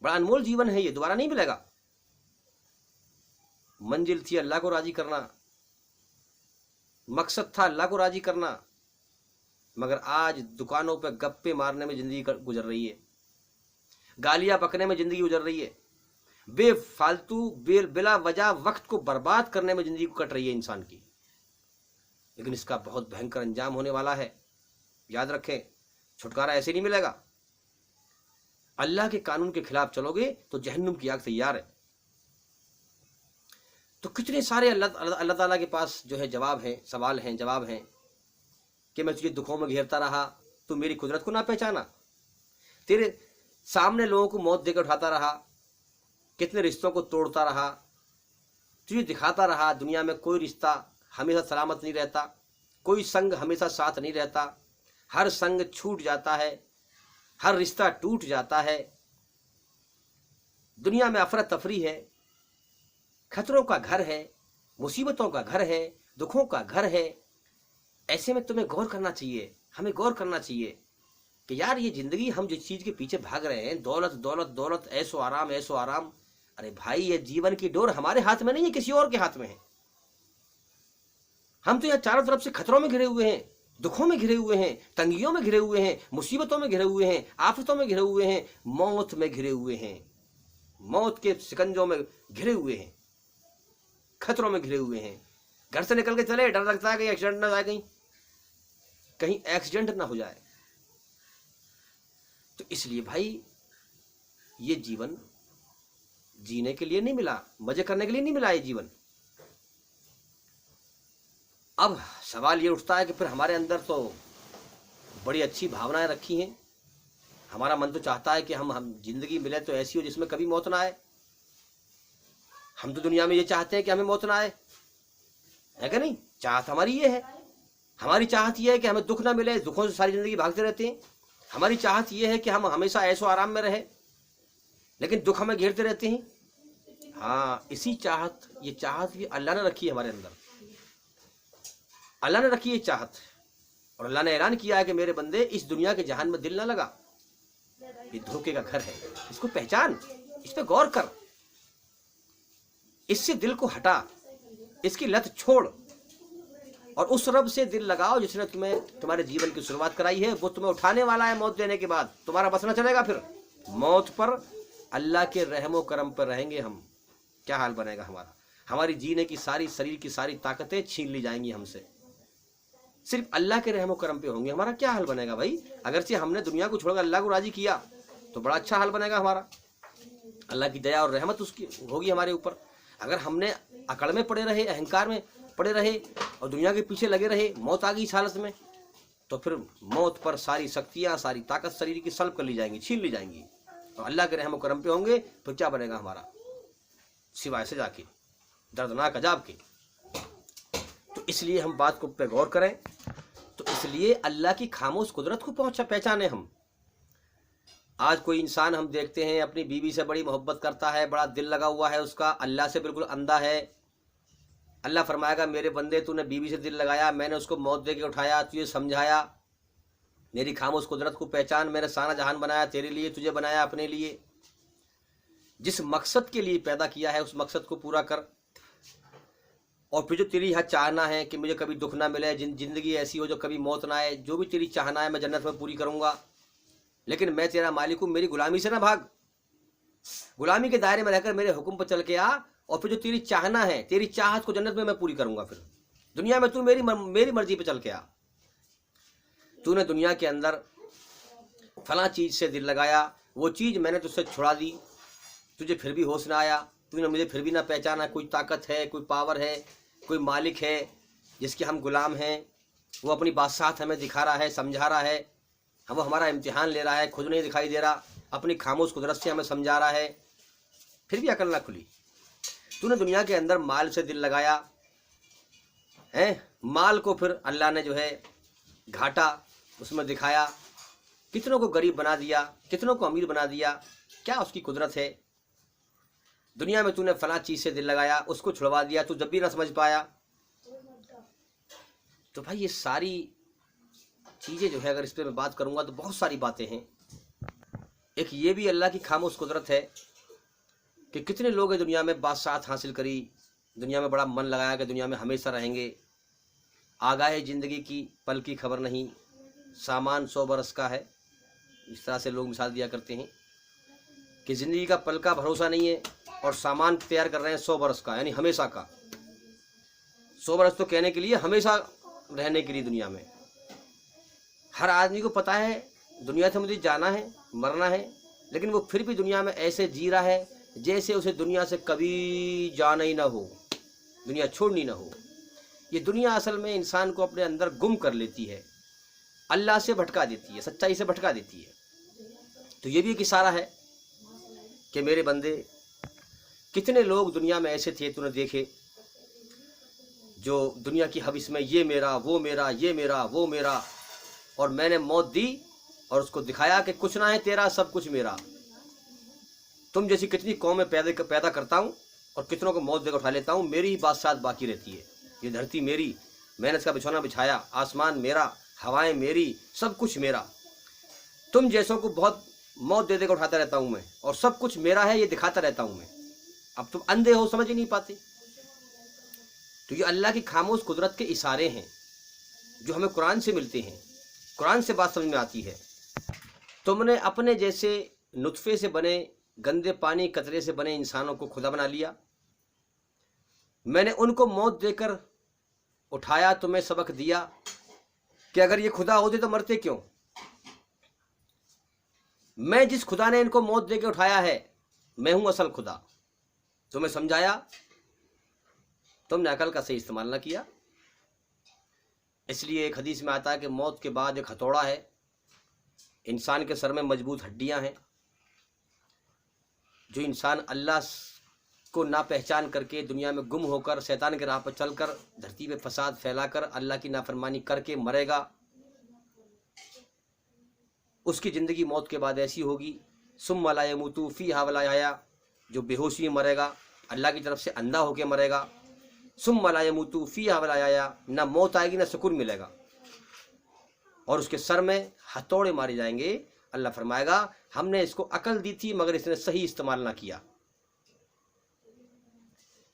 बड़ा अनमोल जीवन है ये, दोबारा नहीं मिलेगा। मंजिल थी अल्लाह को राजी करना, मकसद था अल्लाह को राजी करना, मगर आज दुकानों पर गप्पे मारने में जिंदगी गुजर रही है, गालियां बकने में जिंदगी गुजर रही है, बेफालतू बिला वजह वक्त को बर्बाद करने में जिंदगी कट रही है इंसान की। लेकिन इसका बहुत भयंकर अंजाम होने वाला है, याद रखें। छुटकारा ऐसे नहीं मिलेगा। अल्लाह के कानून के खिलाफ चलोगे तो जहन्नुम की आग तैयार है। तो कितने सारे अल्लाह ताला के पास जो है जवाब हैं, सवाल हैं, जवाब हैं कि मैं तुझे दुखों में घेरता रहा, तू मेरी कुदरत को ना पहचाना, तेरे सामने लोगों को मौत देकर उठाता रहा, कितने रिश्तों को तोड़ता रहा, तुझे दिखाता रहा दुनिया में कोई रिश्ता हमेशा सलामत नहीं रहता, कोई संग हमेशा साथ नहीं रहता, हर संग छूट जाता है, हर रिश्ता टूट जाता है। दुनिया में अफरा तफरी है, खतरों का घर है, मुसीबतों का घर है, दुखों का घर है। ऐसे में तुम्हें गौर करना चाहिए, हमें गौर करना चाहिए कि यार ये जिंदगी, हम जिस चीज के पीछे भाग रहे हैं, दौलत दौलत दौलत, ऐसो आराम ऐसो आराम, अरे भाई ये जीवन की डोर हमारे हाथ में नहीं है, किसी और के हाथ में है। हम तो यहाँ चारों तरफ से खतरों में घिरे हुए हैं, दुखों में घिरे हुए हैं, तंगियों में घिरे हुए हैं, मुसीबतों में घिरे हुए हैं, आफतों में घिरे हुए हैं, मौत में घिरे हुए हैं, मौत के शिकंजों में घिरे हुए हैं, खतरों में घिरे हुए हैं। घर से निकल के चले, डर लगता है कहीं एक्सीडेंट ना हो जाए, कहीं एक्सीडेंट ना हो जाए। तो इसलिए भाई ये जीवन जीने के लिए नहीं मिला, मजे करने के लिए नहीं मिला ये जीवन। अब सवाल ये उठता है कि फिर हमारे अंदर तो बड़ी अच्छी भावनाएं रखी हैं, हमारा मन तो चाहता है कि हम जिंदगी मिले तो ऐसी हो जिसमें कभी मौत ना आए। हम तो दुनिया में ये चाहते हैं कि हमें मौत ना आए, है क्या नहीं? चाहत हमारी ये है, हमारी चाहत ये है कि हमें दुख ना मिले, दुखों से सारी जिंदगी भागते रहते हैं। हमारी चाहत ये है कि हम हमेशा ऐशो आराम में रहे, लेकिन दुख हमें घेरते रहते हैं। हाँ, इसी चाहत, ये चाहत भी अल्लाह ने रखी है हमारे अंदर, अल्लाह ने रखी है चाहत। और अल्लाह ने ऐलान किया है कि मेरे बंदे, इस दुनिया के जहान में दिल ना लगा, ये धोखे का घर है, इसको पहचान, इस पे गौर कर, इससे दिल को हटा, इसकी लत छोड़ और उस रब से दिल लगाओ जिसने तुम्हारे जीवन की शुरुआत कराई है। वो तुम्हें उठाने वाला है मौत देने के बाद, तुम्हारा बस न चलेगा। फिर मौत पर अल्लाह के रहमो करम पर रहेंगे हम, क्या हाल बनेगा हमारा? हमारी जीने की सारी, शरीर की सारी ताकतें छीन ली जाएंगी हमसे, सिर्फ अल्लाह के रहमो करम पे होंगे। हमारा क्या हाल बनेगा भाई? अगरचे हमने दुनिया को छोड़कर अल्लाह को राजी किया तो बड़ा अच्छा हाल बनेगा हमारा, अल्लाह की दया और रहमत उसकी होगी हमारे ऊपर। अगर हमने अकड़ में पड़े रहे, अहंकार में पड़े रहे और दुनिया के पीछे लगे रहे, मौत आ गई इस हालत में, तो फिर मौत पर सारी शक्तियाँ, सारी ताकत शरीर की सल्ब कर ली जाएंगी, छीन ली जाएंगी। तो अल्लाह के रहम करम पे होंगे, फिर क्या बनेगा हमारा सिवाय सजा के, दर्दनाक अजाब के। तो इसलिए हम बात को पे गौर करें, तो इसलिए अल्लाह की खामोश कुदरत को पहचाने हम। आज कोई इंसान हम देखते हैं अपनी बीवी से बड़ी मोहब्बत करता है, बड़ा दिल लगा हुआ है उसका, अल्लाह से बिल्कुल अंधा है। अल्लाह फरमाएगा मेरे बंदे, तूने बीवी से दिल लगाया, मैंने उसको मौत दे के उठाया, तुझे समझाया, मेरी खामोश कुदरत को पहचान, मैंने सारा जहान बनाया तेरे लिए, तुझे बनाया अपने लिए, जिस मकसद के लिए पैदा किया है उस मकसद को पूरा कर। और फिर जो तेरी यहाँ चाहना है कि मुझे कभी दुख ना मिले, जिंदगी ऐसी हो जो कभी मौत ना आए, जो भी तेरी चाहना है मैं जन्नत में पूरी करूँगा, लेकिन मैं तेरा मालिक हूँ, मेरी गुलामी से ना भाग, गुलामी के दायरे में रहकर मेरे हुक्म पर चल के आ। और फिर जो तेरी चाहना है, तेरी चाहत को जन्नत में मैं पूरी करूँगा। फिर दुनिया में तू मेरी मर्जी पे चल के आ। तूने दुनिया के अंदर फला चीज़ से दिल लगाया, वो चीज़ मैंने तुझसे छुड़ा दी, तुझे फिर भी होश ना आया, तूने मुझे फिर भी ना पहचाना। कोई ताकत है, कोई पावर है, कोई मालिक है जिसके हम गुलाम हैं, वो अपनी बादशाहत हमें दिखा रहा है, समझा रहा है, वो हमारा इम्तिहान ले रहा है, खुद नहीं दिखाई दे रहा, अपनी खामोश कुदरत से हमें समझा रहा है, फिर भी अकल ना खुली। तूने दुनिया के अंदर माल से दिल लगाया है, माल को फिर अल्लाह ने जो है घाटा उसमें दिखाया, कितनों को गरीब बना दिया, कितनों को अमीर बना दिया, क्या उसकी कुदरत है। दुनिया में तूने फला चीज़ से दिल लगाया, उसको छुड़वा दिया, तू जब भी ना समझ पाया। तो भाई ये सारी चीज़ें जो है, अगर इस पर मैं बात करूँगा तो बहुत सारी बातें हैं। एक ये भी अल्लाह की खामोश कुदरत है कि कितने लोग हैं दुनिया में बादशाहत हासिल करी, दुनिया में बड़ा मन लगाया कि दुनिया में हमेशा रहेंगे, आगाह ज़िंदगी की पल की खबर नहीं, सामान 100 बरस का है, इस तरह से लोग मिसाल दिया करते हैं कि ज़िंदगी का पल का भरोसा नहीं है और सामान तैयार कर रहे हैं 100 बरस का, यानी हमेशा का। 100 बरस तो कहने के लिए हमेशा रहने के लिए दुनिया में। हर आदमी को पता है दुनिया से मुझे जाना है, मरना है, लेकिन वो फिर भी दुनिया में ऐसे जी रहा है जैसे उसे दुनिया से कभी जाना ही ना हो, दुनिया छोड़नी ना हो। ये दुनिया असल में इंसान को अपने अंदर गुम कर लेती है, अल्लाह से भटका देती है, सच्चाई से भटका देती है। तो ये भी एक इशारा है कि मेरे बंदे, कितने लोग दुनिया में ऐसे थे तूने देखे जो दुनिया की हविस में ये मेरा, वो मेरा, ये मेरा, वो मेरा, और मैंने मौत दी और उसको दिखाया कि कुछ ना है तेरा, सब कुछ मेरा। तुम जैसी कितनी कौमें पैदा करता हूँ और कितनों को मौत देकर उठा लेता हूँ, मेरी ही बादशाहत बाकी रहती है। ये धरती मेरी, मैंने इसका बिछौना बिछाया, आसमान मेरा, हवाएं मेरी, सब कुछ मेरा। तुम जैसों को बहुत मौत दे देकर उठाता रहता हूँ मैं, और सब कुछ मेरा है ये दिखाता रहता हूँ मैं। अब तुम अंधे हो, समझ ही नहीं पाते। तो ये अल्लाह की खामोश कुदरत के इशारे हैं जो हमें कुरान से मिलते हैं, कुरान से बात समझ में आती है। तुमने अपने जैसे नुत्फे से बने, गंदे पानी कतरे से बने इंसानों को खुदा बना लिया। मैंने उनको मौत देकर उठाया, तुम्हें सबक दिया कि अगर ये खुदा होते तो मरते क्यों। मैं जिस खुदा ने इनको मौत देकर उठाया है, मैं हूं असल खुदा। तुम्हें समझाया, तुमने अकल का सही इस्तेमाल ना किया। इसलिए एक हदीस में आता है कि मौत के बाद एक हथौड़ा है, इंसान के सर में मजबूत हड्डियां हैं। जो इंसान अल्लाह को ना पहचान करके दुनिया में गुम होकर शैतान के राह पर चलकर धरती पे फसाद फैलाकर अल्लाह की नाफरमानी करके मरेगा, उसकी ज़िंदगी मौत के बाद ऐसी होगी, सुम्मा ला यमूतु फ़ीहा वला यहया, जो बेहोशी में मरेगा, अल्लाह की तरफ से अंधा होकर मरेगा। सुम्मा ला यमूतु फ़ीहा वला यहया, ना मौत आएगी ना सुकून मिलेगा, और उसके सर में हथौड़े मारे जाएंगे। अल्लाह फरमाएगा हमने इसको अकल दी थी मगर इसने सही इस्तेमाल ना किया।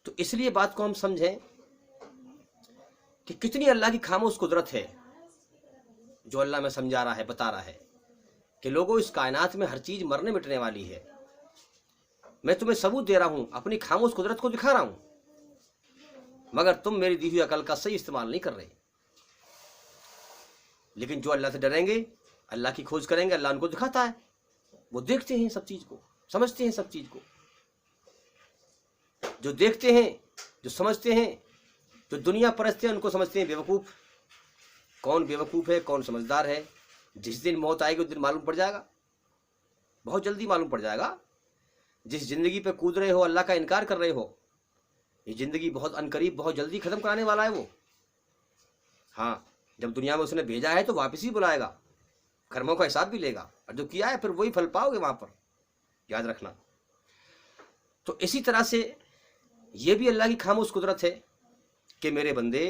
तो इसलिए बात को हम समझें कि कितनी अल्लाह की खामोश कुदरत है, जो अल्लाह में समझा रहा है, बता रहा है कि लोगों इस कायनात में हर चीज़ मरने मिटने वाली है। मैं तुम्हें सबूत दे रहा हूँ, अपनी खामोश कुदरत को दिखा रहा हूँ, मगर तुम मेरी दी हुई अकल का सही इस्तेमाल नहीं कर रहे। लेकिन जो अल्लाह से डरेंगे, अल्लाह की खोज करेंगे, अल्लाह उनको दिखाता है। वो देखते हैं सब चीज़ को, समझते हैं सब चीज़ को। जो देखते हैं, जो समझते हैं, जो दुनिया परस्ते हैं, उनको समझते हैं बेवकूफ़। कौन बेवकूफ़ है, कौन समझदार है, जिस दिन मौत आएगी उस दिन मालूम पड़ जाएगा, बहुत जल्दी मालूम पड़ जाएगा। जिस ज़िंदगी पे कूद रहे हो, अल्लाह का इनकार कर रहे हो, ये ज़िंदगी बहुत अनकरीब, बहुत जल्दी ख़त्म कराने वाला है वो। हाँ, जब दुनिया में उसने भेजा है तो वापस ही बुलाएगा, कर्मों का हिसाब भी लेगा, और जो किया है फिर वही फल पाओगे वहाँ पर, याद रखना। तो इसी तरह से ये भी अल्लाह की खामोश कुदरत है कि मेरे बंदे,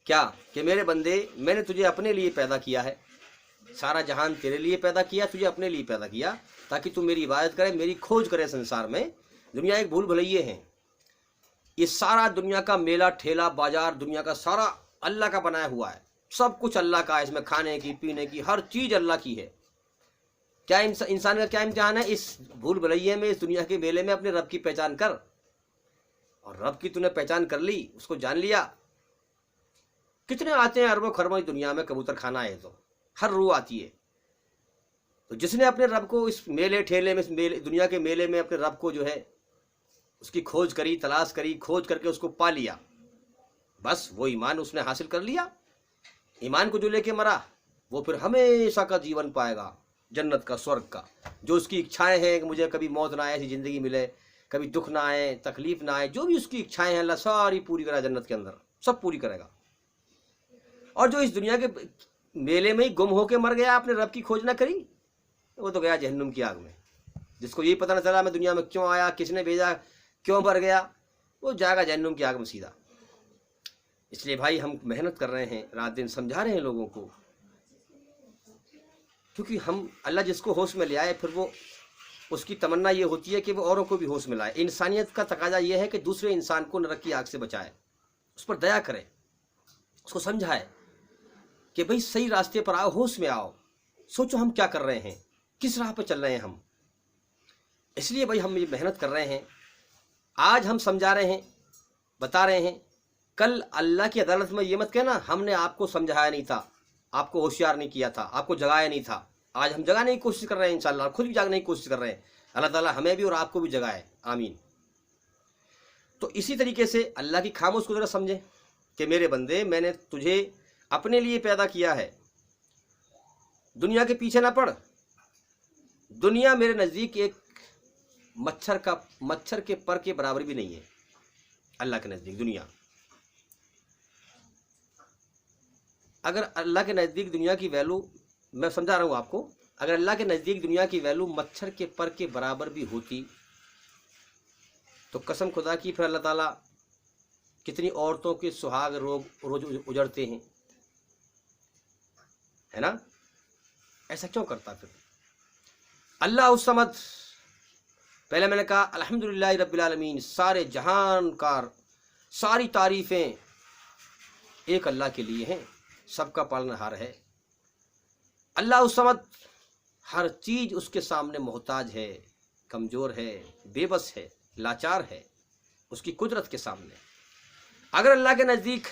क्या कि मेरे बंदे, मैंने तुझे अपने लिए पैदा किया है, सारा जहान तेरे लिए पैदा किया, तुझे अपने लिए पैदा किया ताकि तू मेरी इबादत करे, मेरी खोज करे। संसार में दुनिया एक भूल भुलैये हैं। ये सारा दुनिया का मेला ठेला बाजार, दुनिया का सारा अल्लाह का बनाया हुआ है, सब कुछ अल्लाह का है। इसमें खाने की, पीने की, हर चीज़ अल्लाह की है। क्या इंसान का क्या इम्तिहान है? इस भूल भुलैये में, इस दुनिया के मेले में अपने रब की पहचान कर। और रब की तूने पहचान कर ली, उसको जान लिया। कितने आते हैं अरबों खरबों दुनिया में, कबूतर खाना है तो हर रूह आती है। तो जिसने अपने रब को इस मेले ठेले में, इस मेले, दुनिया के मेले में अपने रब को जो है उसकी खोज करी, तलाश करी, खोज करके उसको पा लिया, बस वो ईमान उसने हासिल कर लिया। ईमान को जो लेके मरा वो फिर हमेशा का जीवन पाएगा, जन्नत का, स्वर्ग का। जो उसकी इच्छाएं हैं कि मुझे कभी मौत ना आए, ऐसी ज़िंदगी मिले, कभी दुख ना आए, तकलीफ ना आए, जो भी उसकी इच्छाएं हैं अल्लाह सारी पूरी करा जन्नत के अंदर, सब पूरी करेगा। और जो इस दुनिया के मेले में ही गुम होके मर गया, आपने रब की खोज ना करी, वो तो गया जहन्नुम की आग में। जिसको यही पता न चला मैं दुनिया में क्यों आया, किसने भेजा, क्यों मर गया, वो जाएगा जहन्नुम की आग में सीधा। इसलिए भाई हम मेहनत कर रहे हैं, रात दिन समझा रहे हैं लोगों को, क्योंकि हम अल्लाह जिसको होश में ले आए, फिर वो उसकी तमन्ना ये होती है कि वो औरों को भी होश में लाए। इंसानियत का तकाजा ये है कि दूसरे इंसान को नरक की आग से बचाए, उस पर दया करे, उसको समझाए कि भाई सही रास्ते पर आओ, होश में आओ, सोचो हम क्या कर रहे हैं, किस राह पर चल रहे हैं हम। इसलिए भाई हम ये मेहनत कर रहे हैं। आज हम समझा रहे हैं, बता रहे हैं, कल अल्लाह की अदालत में ये मत कहना हमने आपको समझाया नहीं था, आपको होशियार नहीं किया था, आपको जगाया नहीं था। आज हम जगाने की कोशिश कर रहे हैं, इंशाअल्लाह खुद भी जागने की कोशिश कर रहे हैं। अल्लाह ताला हमें भी और आपको भी जगाए, आमीन। तो इसी तरीके से अल्लाह की खामोश कुदरत समझे कि मेरे बंदे, मैंने तुझे अपने लिए पैदा किया है, दुनिया के पीछे ना पड़। दुनिया मेरे नज़दीक एक मच्छर के पर के बराबर भी नहीं है अल्लाह के नज़दीक। दुनिया अगर अल्लाह के नज़दीक दुनिया की वैल्यू, मैं समझा रहा हूँ आपको, अगर अल्लाह के नज़दीक दुनिया की वैल्यू मच्छर के पर के बराबर भी होती तो कसम खुदा की फिर अल्लाह ताला कितनी औरतों के सुहाग रोज उजड़ते हैं, है ना? ऐसा क्यों करता फिर अल्लाह उस समद? पहले मैंने कहा अल्हम्दुलिल्लाह रब्बिल आलमीन, सारे जहान कार, सारी तारीफ़ें एक अल्लाह के लिए हैं, सबका पालनहार है। अल्लाह उस समद, हर चीज उसके सामने मोहताज है, कमजोर है, बेबस है, लाचार है उसकी कुदरत के सामने। अगर अल्लाह के नज़दीक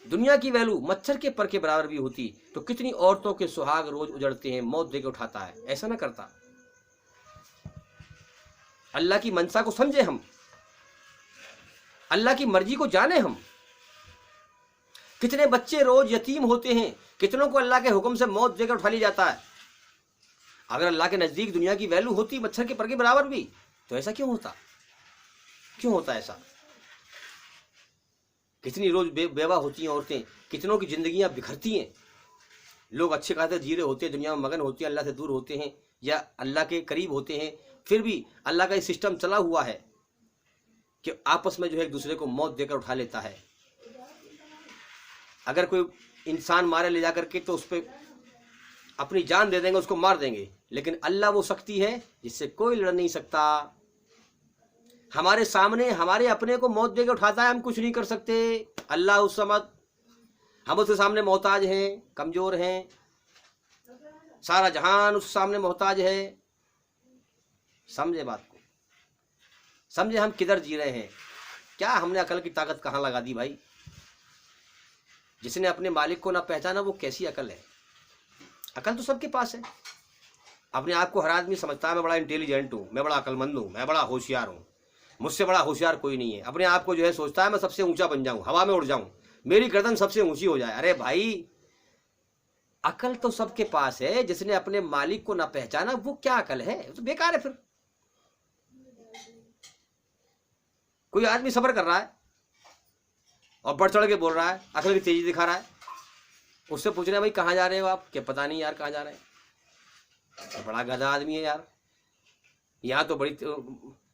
दुनिया की वैल्यू मच्छर के पर के बराबर भी होती तो कितनी औरतों के सुहाग रोज उजड़ते हैं, मौत दे के उठाता है, ऐसा ना करता। अल्लाह की मनसा को समझे हम, अल्लाह की मर्जी को जाने हम। कितने बच्चे रोज यतीम होते हैं, कितनों को अल्लाह के हुक्म से मौत देकर उठा लिया जाता है। अगर अल्लाह के नज़दीक दुनिया की वैल्यू होती मच्छर के पर के बराबर भी, तो ऐसा क्यों होता? क्यों होता ऐसा? कितनी रोज बेवा होती हैं औरतें, कितनों की जिंदगियां बिखरती हैं। लोग अच्छे खासे जी रहे होते हैं, दुनिया में मगन होते हैं, अल्लाह से दूर होते हैं या अल्लाह के करीब होते हैं, फिर भी अल्लाह का ये सिस्टम चला हुआ है कि आपस में जो है एक दूसरे को मौत देकर उठा लेता है। अगर कोई इंसान मारे ले जा करके तो उस पर अपनी जान दे देंगे, उसको मार देंगे, लेकिन अल्लाह वो शक्ति है जिससे कोई लड़ नहीं सकता। हमारे सामने हमारे अपने को मौत देकर उठाता है, हम कुछ नहीं कर सकते। अल्लाह उस समद, हम उसके सामने मोहताज हैं, कमजोर हैं, सारा जहान उस सामने मोहताज है। समझे बात को, समझे हम किधर जी रहे हैं। क्या हमने अकल की ताकत कहाँ लगा दी भाई? जिसने अपने मालिक को ना पहचाना वो कैसी अकल है? अकल तो सबके पास है। अपने आप को हर आदमी समझता है मैं बड़ा इंटेलिजेंट हूँ, मैं बड़ा अकलमंद हूँ, मैं बड़ा होशियार हूँ, मुझसे बड़ा होशियार कोई नहीं है। अपने आप को जो है सोचता है मैं सबसे ऊंचा बन जाऊं, हवा में उड़ जाऊं, मेरी गर्दन सबसे ऊंची हो जाए। अरे भाई, अकल तो सबके पास है, जिसने अपने मालिक को ना पहचाना वो क्या अकल है? तो बेकार है। फिर कोई आदमी सब्र कर रहा है और बढ़ चढ़ के बोल रहा है, अकल की तेजी दिखा रहा है, उससे पूछ रहे हैं भाई कहाँ जा रहे हो आप? क्या पता नहीं यार कहाँ जा रहे हैं। तो बड़ा गधा आदमी है यार, यहाँ तो बड़ी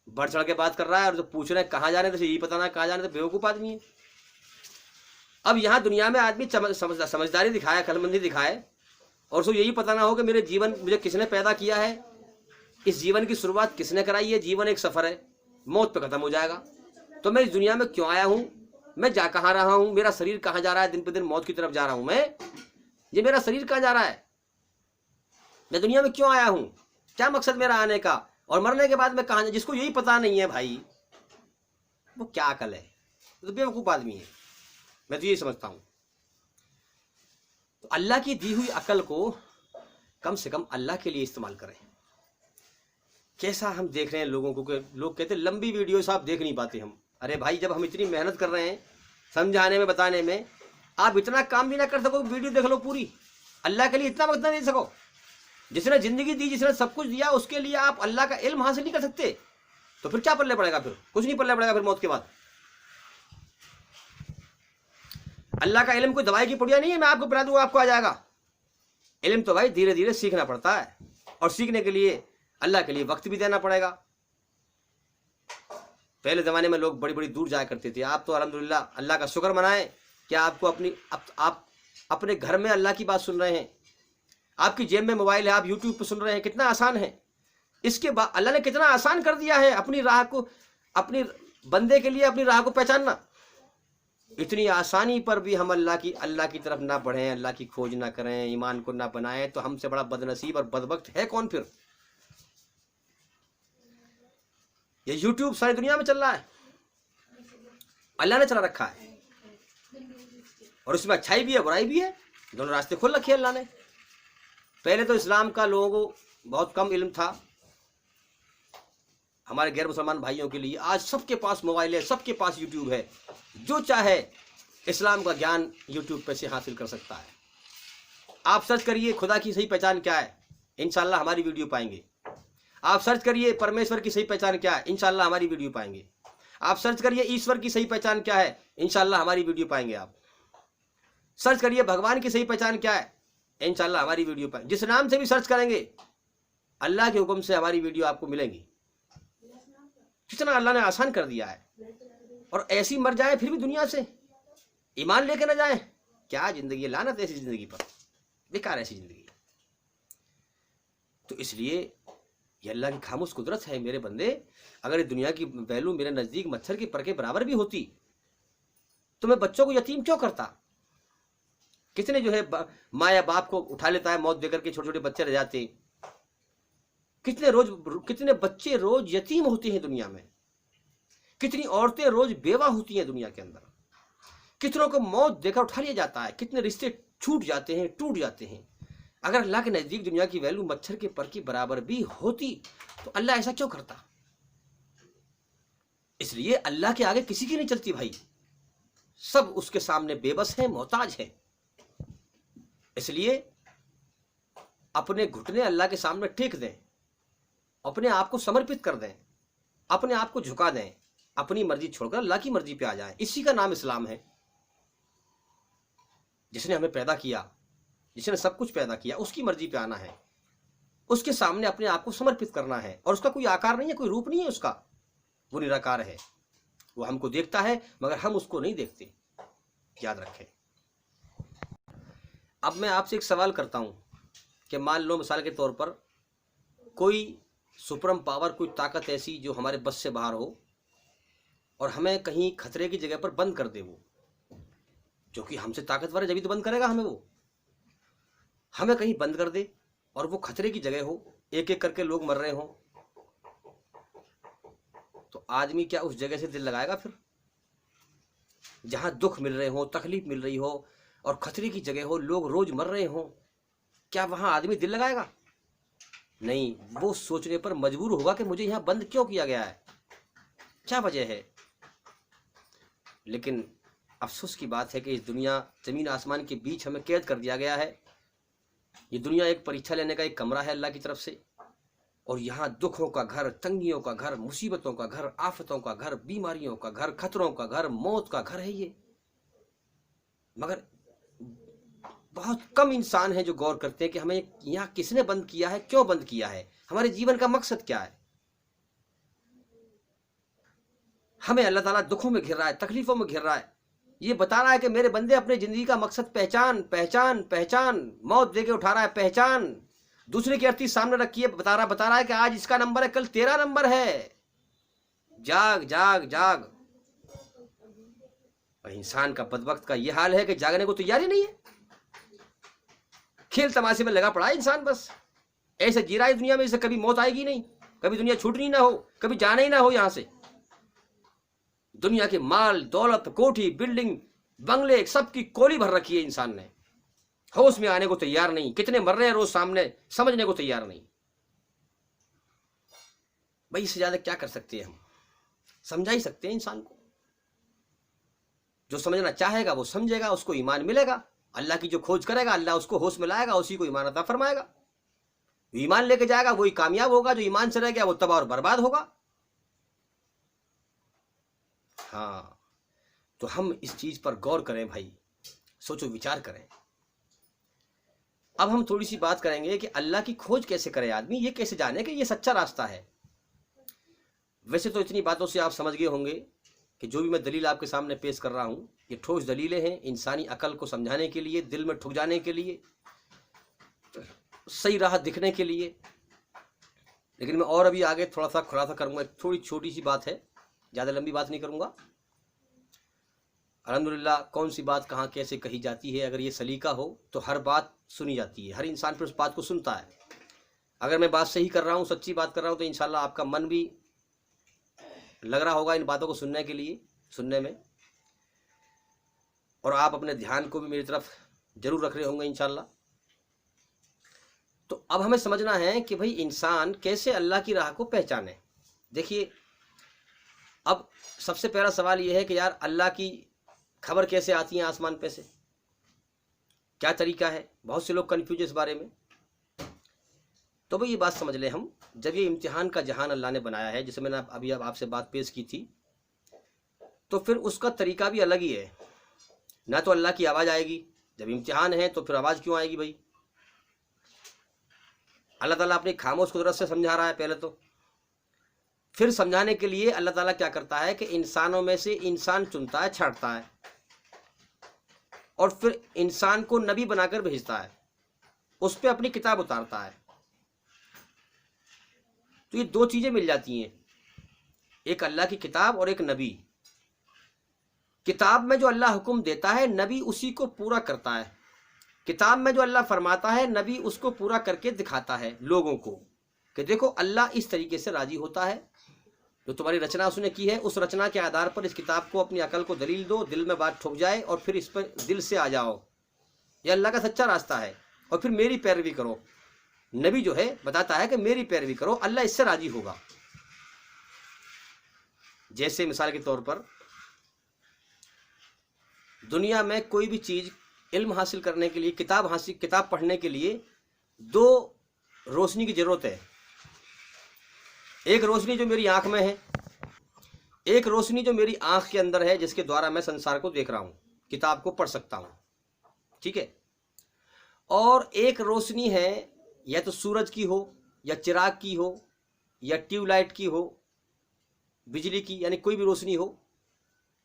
बढ़ चढ़ के बात कर रहा है और जो पूछ रहे हैं कहाँ जा रहे हैं तो यही पता ना कहाँ जा रहे हैं, तो बेवकूफ़ आदमी है। अब यहाँ दुनिया में आदमी समझदारी दिखाए, अकलमंदी दिखाए, और उसको यही पता ना हो कि मेरे जीवन मुझे किसने पैदा किया है, इस जीवन की शुरुआत किसने कराई है। जीवन एक सफ़र है, मौत पे ख़त्म हो जाएगा। तो मैं इस दुनिया में क्यों आया हूँ, मैं जा कहाँ रहा हूँ, मेरा शरीर कहाँ जा रहा है, दिन पे दिन मौत की तरफ जा रहा हूँ मैं, ये मेरा शरीर कहाँ जा रहा है, मैं दुनिया में क्यों आया हूँ, क्या मकसद मेरा आने का, और मरने के बाद मैं कहाँ। जिसको यही पता नहीं है भाई, वो क्या अकल है, तो बेवकूफ़ आदमी है। मैं तो यही समझता हूँ। तो अल्लाह की दी हुई अकल को कम से कम अल्लाह के लिए इस्तेमाल करें। कैसा हम देख रहे हैं लोगों को कि लोग कहते हैं लंबी वीडियोस आप देख नहीं पाते हम। अरे भाई, जब हम इतनी मेहनत कर रहे हैं समझाने में, बताने में, आप इतना काम भी ना कर सको, वीडियो देख लो पूरी। अल्लाह के लिए इतना वक्त ना दे सको। जिसने जिंदगी दी, जिसने सब कुछ दिया, उसके लिए आप अल्लाह का इल्म हासिल नहीं कर सकते, तो फिर क्या पल्ले पड़ेगा? फिर कुछ नहीं पल्ले पड़ेगा फिर मौत के बाद। अल्लाह का इल्म कोई दवाई की पुड़िया नहीं है, मैं आपको पिला दूंगा आपको आ जाएगा। इल्म तो भाई धीरे धीरे सीखना पड़ता है, और सीखने के लिए अल्लाह के लिए वक्त भी देना पड़ेगा। पहले ज़माने में लोग बड़ी बड़ी दूर जाया करते थे। आप तो अल्हम्दुलिल्लाह अल्लाह का शुक्र मनाएं कि आपको आप अपने घर में अल्लाह की बात सुन रहे हैं, आपकी जेब में मोबाइल है, आप यूट्यूब पर सुन रहे हैं। कितना आसान है। इसके बाद अल्लाह ने कितना आसान कर दिया है अपनी राह को, अपनी बंदे के लिए अपनी राह को पहचानना। इतनी आसानी पर भी हम अल्लाह की तरफ ना बढ़ें, अल्लाह की खोज ना करें, ईमान को ना बनाएं, तो हमसे बड़ा बदनसीब और बदबख्त है कौन फिर? ये यूट्यूब सारी दुनिया में चल रहा है, अल्लाह ने चला रखा है, और उसमें अच्छाई भी है बुराई भी है, दोनों रास्ते खोल रखे अल्लाह ने। पहले तो इस्लाम का लोगों को बहुत कम इल्म था, हमारे गैर मुसलमान भाइयों के लिए आज सबके पास मोबाइल है, सबके पास यूट्यूब है, जो चाहे इस्लाम का ज्ञान यूट्यूब पे से हासिल कर सकता है। आप सर्च करिए खुदा की सही पहचान क्या है, इंशाल्लाह हमारी वीडियो पाएंगे। आप सर्च करिए परमेश्वर की सही पहचान क्या है, इंशाल्लाह हमारी वीडियो पाएंगे। आप सर्च करिए ईश्वर की सही पहचान क्या है, इंशाल्लाह हमारी वीडियो पाएंगे। आप सर्च करिए भगवान की सही पहचान क्या है, इंशाल्लाह हमारी वीडियो पाएंगे। जिस नाम से भी सर्च करेंगे अल्लाह के हुक्म से हमारी वीडियो आपको मिलेंगी। कितना अल्लाह ने आसान कर दिया है। और ऐसी मर जाए फिर भी दुनिया से ईमान लेके ना जाए, क्या जिंदगी है, लानत ऐसी जिंदगी पर, बेकार ऐसी जिंदगी। तो इसलिए ये अल्लाह की खामोश कुदरत है मेरे बंदे। अगर दुनिया की वैल्यू मेरे नज़दीक मच्छर के पर के बराबर भी होती तो मैं बच्चों को यतीम क्यों करता? कितने जो है माँ या बाप को उठा लेता है मौत देकर के, छोटे छोटे बच्चे रह जाते हैं। कितने बच्चे रोज यतीम होते हैं दुनिया में, कितनी औरतें रोज बेवा होती हैं दुनिया के अंदर, कितनों को मौत देकर उठा लिया जाता है, कितने रिश्ते छूट जाते हैं, टूट जाते हैं। अगर अल्लाह के नजदीक दुनिया की वैल्यू मच्छर के पर की बराबर भी होती तो अल्लाह ऐसा क्यों करता? इसलिए अल्लाह के आगे किसी की नहीं चलती भाई, सब उसके सामने बेबस है, मोहताज है। इसलिए अपने घुटने अल्लाह के सामने टेक दें, अपने आप को समर्पित कर दें, अपने आप को झुका दें, अपनी मर्जी छोड़कर अल्लाह की मर्जी पे आ जाए। इसी का नाम इस्लाम है। जिसने हमें पैदा किया, जिसने सब कुछ पैदा किया, उसकी मर्जी पे आना है, उसके सामने अपने आप को समर्पित करना है। और उसका कोई आकार नहीं है, कोई रूप नहीं है उसका, वो निराकार है। वो हमको देखता है मगर हम उसको नहीं देखते, याद रखें। अब मैं आपसे एक सवाल करता हूं कि मान लो मिसाल के तौर पर कोई सुपरम पावर, कोई ताकत ऐसी जो हमारे बस से बाहर हो और हमें कहीं खतरे की जगह पर बंद कर दे, वो जो कि हमसे ताकतवर है जब तो बंद करेगा हमें, वो हमें कहीं बंद कर दे और वो खतरे की जगह हो, एक एक करके लोग मर रहे हो, तो आदमी क्या उस जगह से दिल लगाएगा? फिर जहां दुख मिल रहे हो, तकलीफ मिल रही हो और खतरे की जगह हो, लोग रोज मर रहे हो, क्या वहां आदमी दिल लगाएगा? नहीं, वो सोचने पर मजबूर होगा कि मुझे यहां बंद क्यों किया गया है, क्या वजह है। लेकिन अफसोस की बात है कि इस दुनिया जमीन आसमान के बीच हमें कैद कर दिया गया है। ये दुनिया एक परीक्षा लेने का एक कमरा है अल्लाह की तरफ से, और यहाँ दुखों का घर, तंगियों का घर, मुसीबतों का घर, आफतों का घर, बीमारियों का घर, खतरों का घर, मौत का घर है ये। मगर बहुत कम इंसान है जो गौर करते हैं कि हमें यहाँ किसने बंद किया है, क्यों बंद किया है, हमारे जीवन का मकसद क्या है। हमें अल्लाह ताला दुखों में घिर रहा है, तकलीफों में घिर रहा है, ये बता रहा है कि मेरे बंदे अपने जिंदगी का मकसद पहचान, पहचान, पहचान। मौत देके उठा रहा है, पहचान। दूसरे की अर्थी सामने रखी है, बता रहा है कि आज इसका नंबर है, कल तेरा नंबर है, जाग जाग जाग। और इंसान का बदबख्त का यह हाल है कि जागने को तैयारी नहीं है, खेल तमाशे में लगा पड़ा है इंसान, बस ऐसे जी रहा है दुनिया में जैसे कभी मौत आएगी नहीं, कभी दुनिया छूटनी ना हो, कभी जाना ही ना हो यहां से। दुनिया के माल दौलत, कोठी, बिल्डिंग, बंगले, सबकी कोली भर रखी है इंसान ने, होश में आने को तैयार नहीं। कितने मर रहे हैं रोज सामने, समझने को तैयार नहीं। भाई इससे ज्यादा क्या कर सकते हैं हम? समझा ही सकते हैं इंसान को। जो समझना चाहेगा वो समझेगा, उसको ईमान मिलेगा। अल्लाह की जो खोज करेगा अल्लाह उसको होश में लाएगा, उसी को ईमान अता फरमाएगा। ईमान लेके जाएगा वही कामयाब होगा, जो ईमान से रह गया वो तबाह और बर्बाद होगा। हाँ, तो हम इस चीज पर गौर करें भाई, सोचो विचार करें। अब हम थोड़ी सी बात करेंगे कि अल्लाह की खोज कैसे करे आदमी, ये कैसे जाने कि ये सच्चा रास्ता है। वैसे तो इतनी बातों से आप समझ गए होंगे कि जो भी मैं दलील आपके सामने पेश कर रहा हूं ये ठोस दलीलें हैं, इंसानी अकल को समझाने के लिए, दिल में ठुक जाने के लिए, सही राह दिखने के लिए। लेकिन मैं और अभी आगे थोड़ा सा खुलासा करूंगा, एक थोड़ी छोटी सी बात है, ज़्यादा लंबी बात नहीं करूंगा। अल्हम्दुलिल्लाह कौन सी बात कहाँ कैसे कही जाती है, अगर ये सलीका हो तो हर बात सुनी जाती है, हर इंसान फिर उस बात को सुनता है। अगर मैं बात सही कर रहा हूँ, सच्ची बात कर रहा हूँ, तो इंशाल्लाह आपका मन भी लग रहा होगा इन बातों को सुनने के लिए, सुनने में, और आप अपने ध्यान को भी मेरी तरफ जरूर रख रहे होंगे इंशाल्लाह। तो अब हमें समझना है कि भाई इंसान कैसे अल्लाह की राह को पहचाने। देखिए, अब सबसे पहला सवाल यह है कि यार अल्लाह की खबर कैसे आती है आसमान पे से, क्या तरीका है? बहुत से लोग कन्फ्यूज इस बारे में। तो भाई ये बात समझ लें हम, जब ये इम्तिहान का जहान अल्लाह ने बनाया है, जैसे मैंने अभी अब आपसे बात पेश की थी, तो फिर उसका तरीका भी अलग ही है। ना तो अल्लाह की आवाज़ आएगी, जब इम्तिहान है तो फिर आवाज़ क्यों आएगी भाई? अल्लाह ताला अपनी खामोश कुदरत से समझा रहा है पहले तो, फिर समझाने के लिए अल्लाह ताला क्या करता है कि इंसानों में से इंसान चुनता है, छांटता है, और फिर इंसान को नबी बनाकर भेजता है, उस पर अपनी किताब उतारता है। तो ये दो चीजें मिल जाती हैं, एक अल्लाह की किताब और एक नबी। किताब में जो अल्लाह हुक्म देता है नबी उसी को पूरा करता है। किताब में जो अल्लाह फरमाता है नबी उसको पूरा करके दिखाता है लोगों को कि देखो अल्लाह इस तरीके से राजी होता है। जो तुम्हारी रचना उसने की है उस रचना के आधार पर इस किताब को अपनी अकल को दलील दो, दिल में बात ठुक जाए और फिर इस पर दिल से आ जाओ, यह अल्लाह का सच्चा रास्ता है और फिर मेरी पैरवी करो। नबी जो है बताता है कि मेरी पैरवी करो, अल्लाह इससे राजी होगा। जैसे मिसाल के तौर पर दुनिया में कोई भी चीज इल्म हासिल करने के लिए, किताब पढ़ने के लिए दो रोशनी की जरूरत है। एक रोशनी जो मेरी आंख में है, एक रोशनी जो मेरी आंख के अंदर है जिसके द्वारा मैं संसार को देख रहा हूं, किताब को पढ़ सकता हूं, ठीक है। और एक रोशनी है या तो सूरज की हो या चिराग की हो या ट्यूबलाइट की हो, बिजली की, यानी कोई भी रोशनी हो।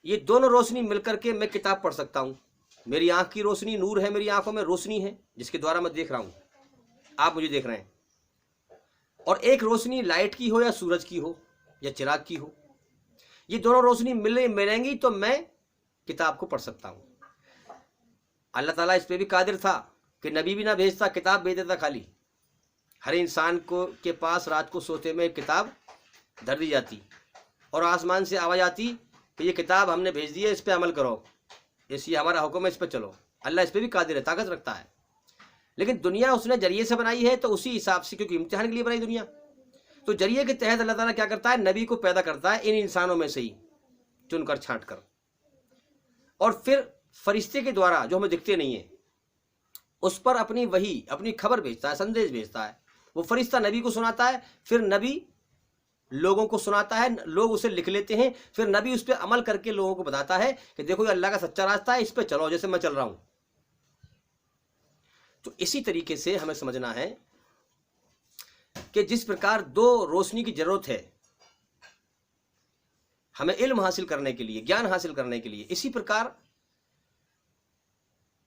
ये दोनों रोशनी मिलकर के मैं किताब पढ़ सकता हूं। मेरी आंख की रोशनी नूर है, मेरी आंखों में रोशनी है जिसके द्वारा मैं देख रहा हूं, आप मुझे देख रहे हैं। और एक रोशनी लाइट की हो या सूरज की हो या चिराग की हो, ये दोनों रोशनी मिलेंगी तो मैं किताब को पढ़ सकता हूं। अल्लाह ताला इस पे भी कादिर था कि नबी भी ना भेजता, किताब भेज देता खाली। हर इंसान को के पास रात को सोते में एक किताब धर दी जाती और आसमान से आवाज आती कि ये किताब हमने भेज दी है, इस पर अमल करो, ये हमारा हुक्म है, इस पर चलो। अल्लाह इस पर भी कादिर है, ताकत रखता है। लेकिन दुनिया उसने जरिए से बनाई है तो उसी हिसाब से, क्योंकि इम्तिहान के लिए बनाई दुनिया, तो जरिए के तहत अल्लाह ताला क्या करता है, नबी को पैदा करता है इन इंसानों में से ही चुनकर छांट कर, और फिर फरिश्ते के द्वारा जो हमें दिखते नहीं है उस पर अपनी वही अपनी खबर भेजता है, संदेश भेजता है। वो फरिश्ता नबी को सुनाता है, फिर नबी लोगों को सुनाता है, लोग उसे लिख लेते हैं, फिर नबी उस पर अमल करके लोगों को बताता है कि देखो ये अल्लाह का सच्चा रास्ता है, इस पर चलो जैसे मैं चल रहा हूं। तो इसी तरीके से हमें समझना है कि जिस प्रकार दो रोशनी की जरूरत है हमें इल्म हासिल करने के लिए, ज्ञान हासिल करने के लिए, इसी प्रकार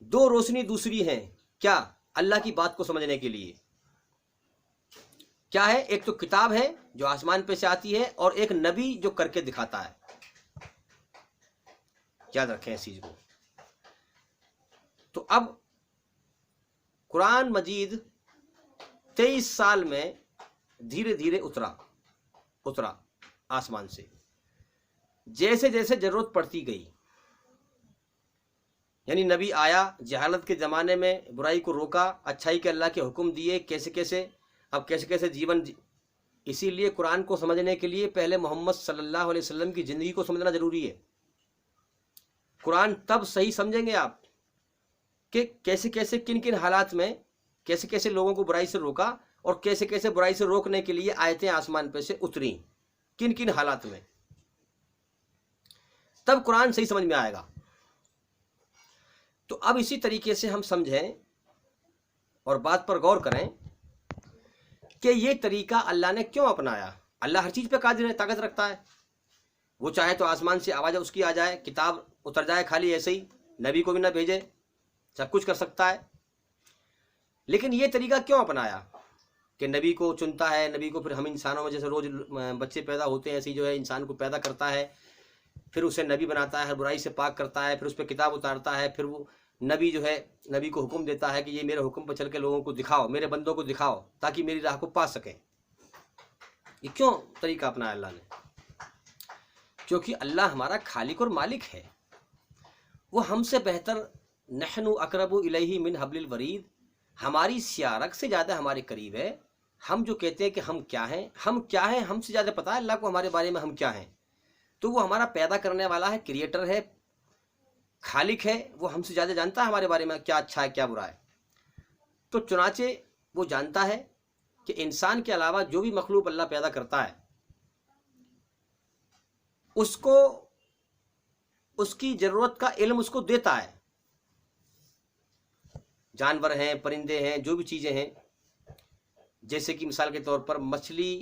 दो रोशनी दूसरी है क्या, अल्लाह की बात को समझने के लिए। क्या है, एक तो किताब है जो आसमान पे से आती है और एक नबी जो करके दिखाता है। याद रखें इस चीज को। तो अब कुरान मजीद 23 साल में धीरे धीरे उतरा आसमान से, जैसे जैसे जरूरत पड़ती गई। यानी नबी आया, जहालत के ज़माने में बुराई को रोका, अच्छाई के अल्लाह के हुक्म दिए, कैसे कैसे जीवन। इसीलिए कुरान को समझने के लिए पहले मोहम्मद सल्लल्लाहु अलैहि वसल्लम की ज़िंदगी को समझना ज़रूरी है। कुरान तब सही समझेंगे आप कि कैसे कैसे किन किन हालात में कैसे कैसे लोगों को बुराई से रोका और कैसे कैसे बुराई से रोकने के लिए आयतें आसमान पे से उतरी, किन किन हालात में, तब कुरान सही समझ में आएगा। तो अब इसी तरीके से हम समझें और बात पर गौर करें कि ये तरीका अल्लाह ने क्यों अपनाया। अल्लाह हर चीज़ पे कादिर है, ताकत रखता है। वो चाहे तो आसमान से आवाज़ उसकी आ जाए, किताब उतर जाए खाली ऐसे ही, नबी को भी ना भेजे, सब कुछ कर सकता है। लेकिन ये तरीका क्यों अपनाया कि नबी को चुनता है, नबी को फिर हम इंसानों में जैसे रोज़ बच्चे पैदा होते हैं ऐसे ही जो है इंसान को पैदा करता है, फिर उसे नबी बनाता है, हर बुराई से पाक करता है, फिर उस पर किताब उतारता है, फिर वो नबी जो है नबी को हुक्म देता है कि ये मेरे हुक्म पर चल के लोगों को दिखाओ, मेरे बंदों को दिखाओ ताकि मेरी राह को पा सकें। ये क्यों तरीका अपनाया अल्लाह ने? क्योंकि अल्लाह हमारा खालिक और मालिक है। वो हमसे बेहतर, नहनु अकरबु इलैहि मिन हब्लिल वरीद, हमारी स्यारक से ज़्यादा हमारे करीब है। हम जो कहते हैं कि हम क्या हैं, हमसे ज़्यादा पता है अल्लाह को हमारे बारे में हम क्या हैं। तो वो हमारा पैदा करने वाला है, क्रिएटर है, खालिक है, वो हमसे ज़्यादा जानता है हमारे बारे में क्या अच्छा है क्या बुरा है। तो चुनाचे वो जानता है कि इंसान के अलावा जो भी मखलूक अल्लाह पैदा करता है उसको उसकी ज़रूरत का इल्म उसको देता है। जानवर हैं, परिंदे हैं, जो भी चीज़ें हैं, जैसे कि मिसाल के तौर पर मछली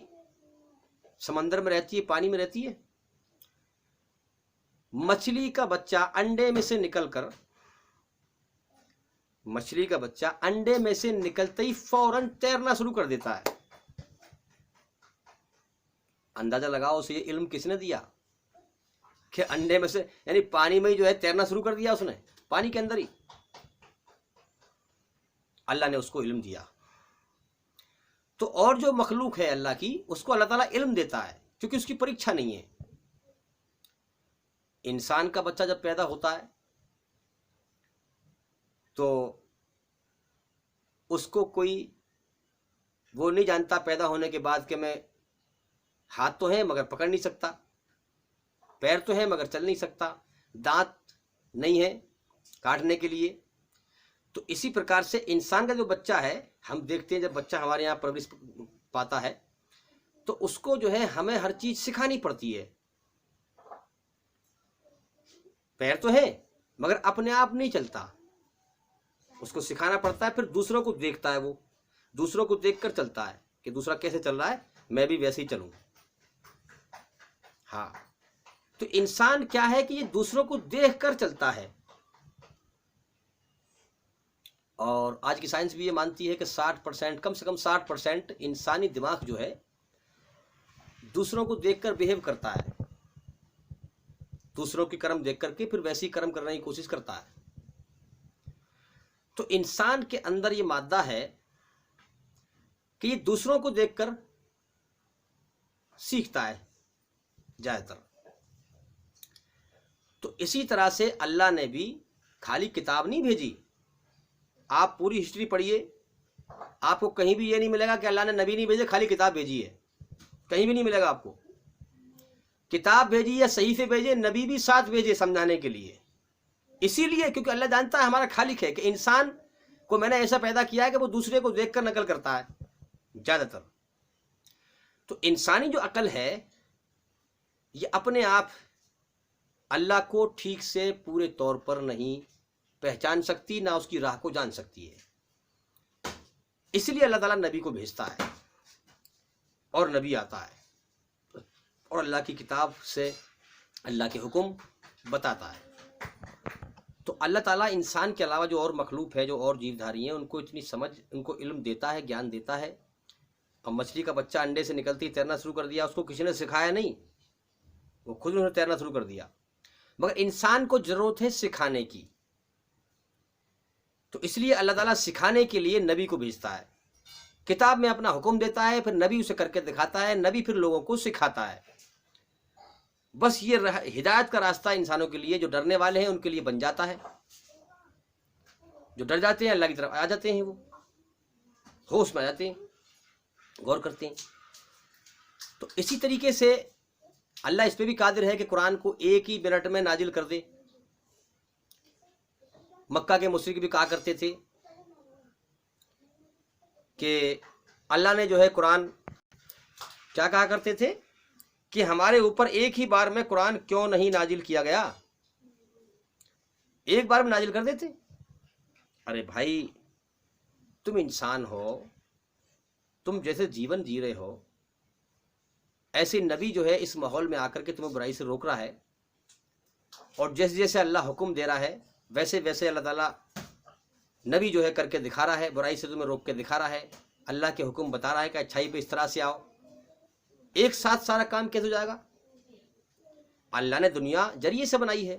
समंदर में रहती है, पानी में रहती है। मछली का बच्चा अंडे में से निकलकर, मछली का बच्चा अंडे में से निकलते ही फौरन तैरना शुरू कर देता है। अंदाजा लगाओ उसे ये इल्म किसने दिया कि अंडे में से यानी पानी में ही जो है तैरना शुरू कर दिया उसने, पानी के अंदर ही अल्लाह ने उसको इल्म दिया। तो और जो मखलूक है अल्लाह की, उसको अल्लाह ताला इल्म देता है क्योंकि उसकी परीक्षा नहीं है। इंसान का बच्चा जब पैदा होता है तो उसको कोई वो नहीं जानता पैदा होने के बाद कि मैं हाथ तो है मगर पकड़ नहीं सकता, पैर तो है मगर चल नहीं सकता, दांत नहीं है काटने के लिए। तो इसी प्रकार से इंसान का जो बच्चा है, हम देखते हैं जब बच्चा हमारे यहाँ परवरिश पाता है तो उसको जो है हमें हर चीज सिखानी पड़ती है। पैर तो है मगर अपने आप नहीं चलता, उसको सिखाना पड़ता है। फिर दूसरों को देखता है, वो दूसरों को देखकर चलता है कि दूसरा कैसे चल रहा है मैं भी वैसे ही चलूं। हाँ, तो इंसान क्या है कि ये दूसरों को देखकर चलता है। और आज की साइंस भी ये मानती है कि 60%, कम से कम 60% इंसानी दिमाग जो है दूसरों को देखकर बिहेव करता है, दूसरों के कर्म देख करके फिर वैसी कर्म करने की कोशिश करता है। तो इंसान के अंदर ये मादा है कि ये दूसरों को देखकर सीखता है ज्यादातर। तो इसी तरह से अल्लाह ने भी खाली किताब नहीं भेजी। आप पूरी हिस्ट्री पढ़िए, आपको कहीं भी ये नहीं मिलेगा कि अल्लाह ने नबी नहीं भेजे खाली किताब भेजी है, कहीं भी नहीं मिलेगा आपको। किताब भेजी या सही से भेजे, नबी भी साथ भेजे समझाने के लिए। इसीलिए क्योंकि अल्लाह जानता है हमारा खालिक है कि इंसान को मैंने ऐसा पैदा किया है कि वो दूसरे को देखकर नकल करता है ज्यादातर। तो इंसानी जो अकल है ये अपने आप अल्लाह को ठीक से पूरे तौर पर नहीं पहचान सकती, ना उसकी राह को जान सकती है। इसलिए अल्लाह ताला नबी को भेजता है और नबी आता है और अल्लाह की किताब से अल्लाह के हुक्म बताता है। तो अल्लाह ताला इंसान के अलावा जो और मखलूक है, जो और जीवधारी हैं, उनको इतनी समझ, उनको इल्म देता है, ज्ञान देता है। अब मछली का बच्चा अंडे से निकलती तैरना शुरू कर दिया, उसको किसी ने सिखाया नहीं, वो खुद उन्होंने तैरना शुरू कर दिया। मगर इंसान को जरूरत है सिखाने की, तो इसलिए अल्लाह ताला सिखाने के लिए नबी को भेजता है। किताब में अपना हुक्म देता है, फिर नबी उसे करके दिखाता है, नबी फिर लोगों को सिखाता है। बस ये हिदायत का रास्ता इंसानों के लिए, जो डरने वाले हैं उनके लिए बन जाता है। जो डर जाते हैं अल्लाह की तरफ आ जाते हैं, वो होश में आ जाते हैं, गौर करते हैं। तो इसी तरीके से अल्लाह इस पे भी कादिर है कि कुरान को एक ही मिनट में नाजिल कर दे। मक्का के मुशरिक भी कहा करते थे कि अल्लाह ने जो है कुरान, क्या कहा करते थे कि हमारे ऊपर एक ही बार में कुरान क्यों नहीं नाजिल किया गया, एक बार में नाजिल कर देते। अरे भाई, तुम इंसान हो, तुम जैसे जीवन जी रहे हो, ऐसे नबी जो है इस माहौल में आकर के तुम्हें बुराई से रोक रहा है, और जैसे जैसे अल्लाह हुक्म दे रहा है वैसे वैसे अल्लाह ताला नबी जो है करके दिखा रहा है, बुराई से तुम्हें रोक के दिखा रहा है, अल्लाह के हुक्म बता रहा है कि अच्छाई पे इस तरह से आओ। एक साथ सारा काम कैसे हो जाएगा? अल्लाह ने दुनिया जरिए से बनाई है,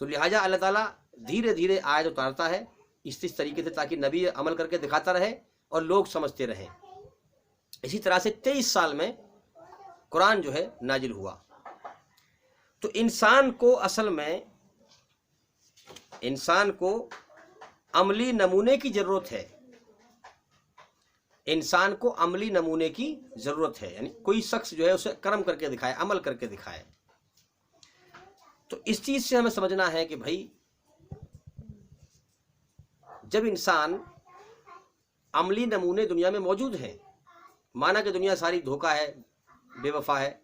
तो लिहाजा अल्लाह ताला धीरे धीरे आयत उतारता है इस तरीके से, ताकि नबी अमल करके दिखाता रहे और लोग समझते रहें। इसी तरह से 23 साल में कुरान जो है नाजिल हुआ। तो इंसान को असल में, इंसान को अमली नमूने की जरूरत है, इंसान को अमली नमूने की जरूरत है, यानी कोई शख्स जो है उसे कर्म करके दिखाए, अमल करके दिखाए। तो इस चीज से हमें समझना है कि भाई जब इंसान, अमली नमूने दुनिया में मौजूद हैं, माना कि दुनिया सारी धोखा है, बेवफा है,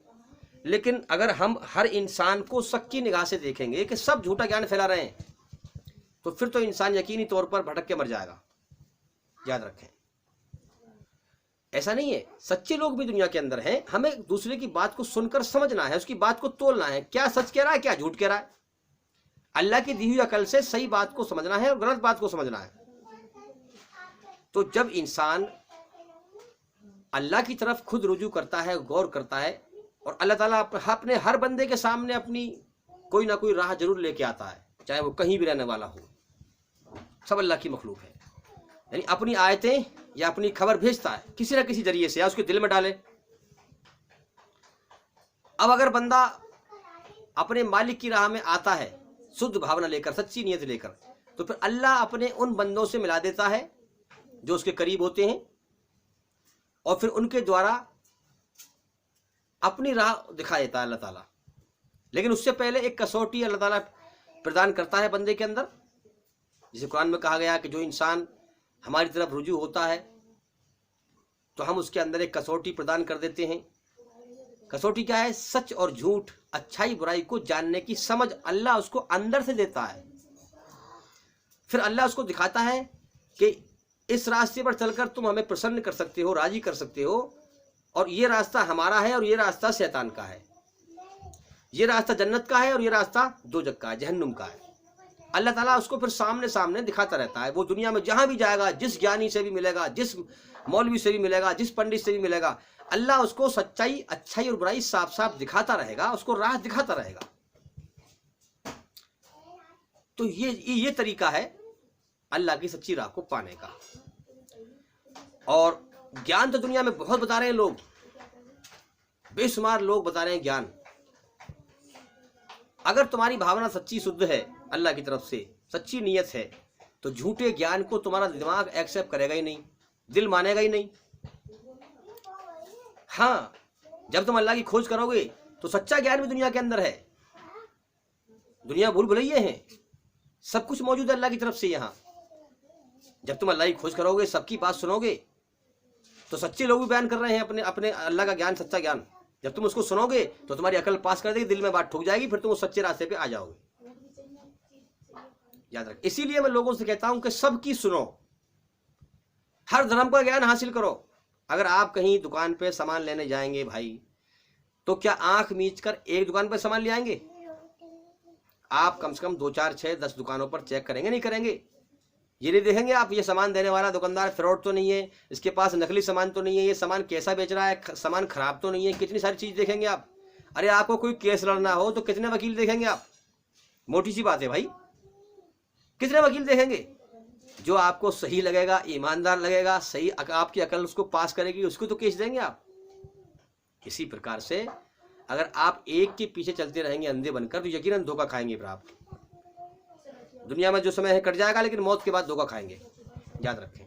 लेकिन अगर हम हर इंसान को सच्ची निगाह से देखेंगे कि सब झूठा ज्ञान फैला रहे हैं, तो फिर तो इंसान यकीनी तौर पर भटक के मर जाएगा। याद रखें, ऐसा नहीं है, सच्चे लोग भी दुनिया के अंदर हैं। हमें दूसरे की बात को सुनकर समझना है, उसकी बात को तोलना है, क्या सच कह रहा है, क्या झूठ कह रहा है। अल्लाह की दी हुई अकल से सही बात को समझना है और गलत बात को समझना है। तो जब इंसान अल्लाह की तरफ खुद रुजू करता है, गौर करता है, और अल्लाह ताला अपने हर बंदे के सामने अपनी कोई ना कोई राह जरूर लेके आता है, चाहे वो कहीं भी रहने वाला हो। सब अल्लाह की मखलूक है, यानी अपनी आयतें या अपनी खबर भेजता है किसी ना किसी जरिए से, या उसके दिल में डाले। अब अगर बंदा अपने मालिक की राह में आता है शुद्ध भावना लेकर, सच्ची नीयत लेकर, तो फिर अल्लाह अपने उन बंदों से मिला देता है जो उसके करीब होते हैं, और फिर उनके द्वारा अपनी राह दिखा देता है अल्लाह ताला। लेकिन उससे पहले एक कसौटी अल्लाह ताला प्रदान करता है बंदे के अंदर, जिसे कुरान में कहा गया कि जो इंसान हमारी तरफ रुजू होता है तो हम उसके अंदर एक कसौटी प्रदान कर देते हैं। कसौटी क्या है? सच और झूठ, अच्छाई बुराई को जानने की समझ अल्लाह उसको अंदर से देता है। फिर अल्लाह उसको दिखाता है कि इस रास्ते पर चलकर तुम हमें प्रसन्न कर सकते हो, राजी कर सकते हो, और ये रास्ता हमारा है और ये रास्ता शैतान का है, ये रास्ता जन्नत का है और ये रास्ता दोजख का है, जहन्नुम का है। अल्लाह ताला उसको फिर सामने सामने दिखाता रहता है। वो दुनिया में जहां भी जाएगा, जिस ज्ञानी से भी मिलेगा, जिस मौलवी से भी मिलेगा, जिस पंडित से भी मिलेगा, अल्लाह उसको सच्चाई, अच्छाई और बुराई साफ साफ दिखाता रहेगा, उसको राह दिखाता रहेगा। तो ये तरीका है अल्लाह की सच्ची राह को पाने का। और ज्ञान तो दुनिया में बहुत बता रहे हैं लोग, बेशुमार लोग बता रहे हैं ज्ञान। अगर तुम्हारी भावना सच्ची शुद्ध है, अल्लाह की तरफ से सच्ची नीयत है, तो झूठे ज्ञान को तुम्हारा दिमाग एक्सेप्ट करेगा ही नहीं, दिल मानेगा ही नहीं। हाँ, जब तुम अल्लाह की खोज करोगे तो सच्चा ज्ञान भी दुनिया के अंदर है। दुनिया भूल भुलैये हैं, सब कुछ मौजूद है अल्लाह की तरफ से यहाँ। जब तुम अल्लाह की खोज करोगे, सबकी बात सुनोगे, तो सच्चे लोग भी बयान कर रहे हैं अपने अपने अल्लाह का ज्ञान, सच्चा ज्ञान। जब तुम उसको सुनोगे तो तुम्हारी अकल पास कर देगी, दिल में बात ठुक जाएगी, फिर तुम उस सच्चे रास्ते पे आ जाओगे। याद रख, इसीलिए मैं लोगों से कहता हूं कि सबकी सुनो, हर धर्म का ज्ञान हासिल करो। अगर आप कहीं दुकान पे सामान लेने जाएंगे भाई, तो क्या आंख मीच कर एक दुकान पर सामान ले आएंगे? आप कम से कम 2, 4, 6, 10 दुकानों पर चेक करेंगे, नहीं करेंगे? ये नहीं देखेंगे आप ये सामान देने वाला दुकानदार फ्रॉड तो नहीं है, इसके पास नकली सामान तो नहीं है, ये सामान कैसा बेच रहा है, सामान खराब तो नहीं है, कितनी सारी चीज देखेंगे आप। अरे आपको कोई केस लड़ना हो तो कितने वकील देखेंगे आप? मोटी सी बात है भाई, कितने वकील देखेंगे? जो आपको सही लगेगा, ईमानदार लगेगा, सही आपकी अकल उसको पास करेगी, उसको तो केस देंगे आप। इसी प्रकार से अगर आप एक के पीछे चलते रहेंगे अंधे बनकर, तो यकीनन धोखा खाएंगे। फिर आप दुनिया में जो समय है कट जाएगा, लेकिन मौत के बाद धोखा खाएंगे, याद रखें।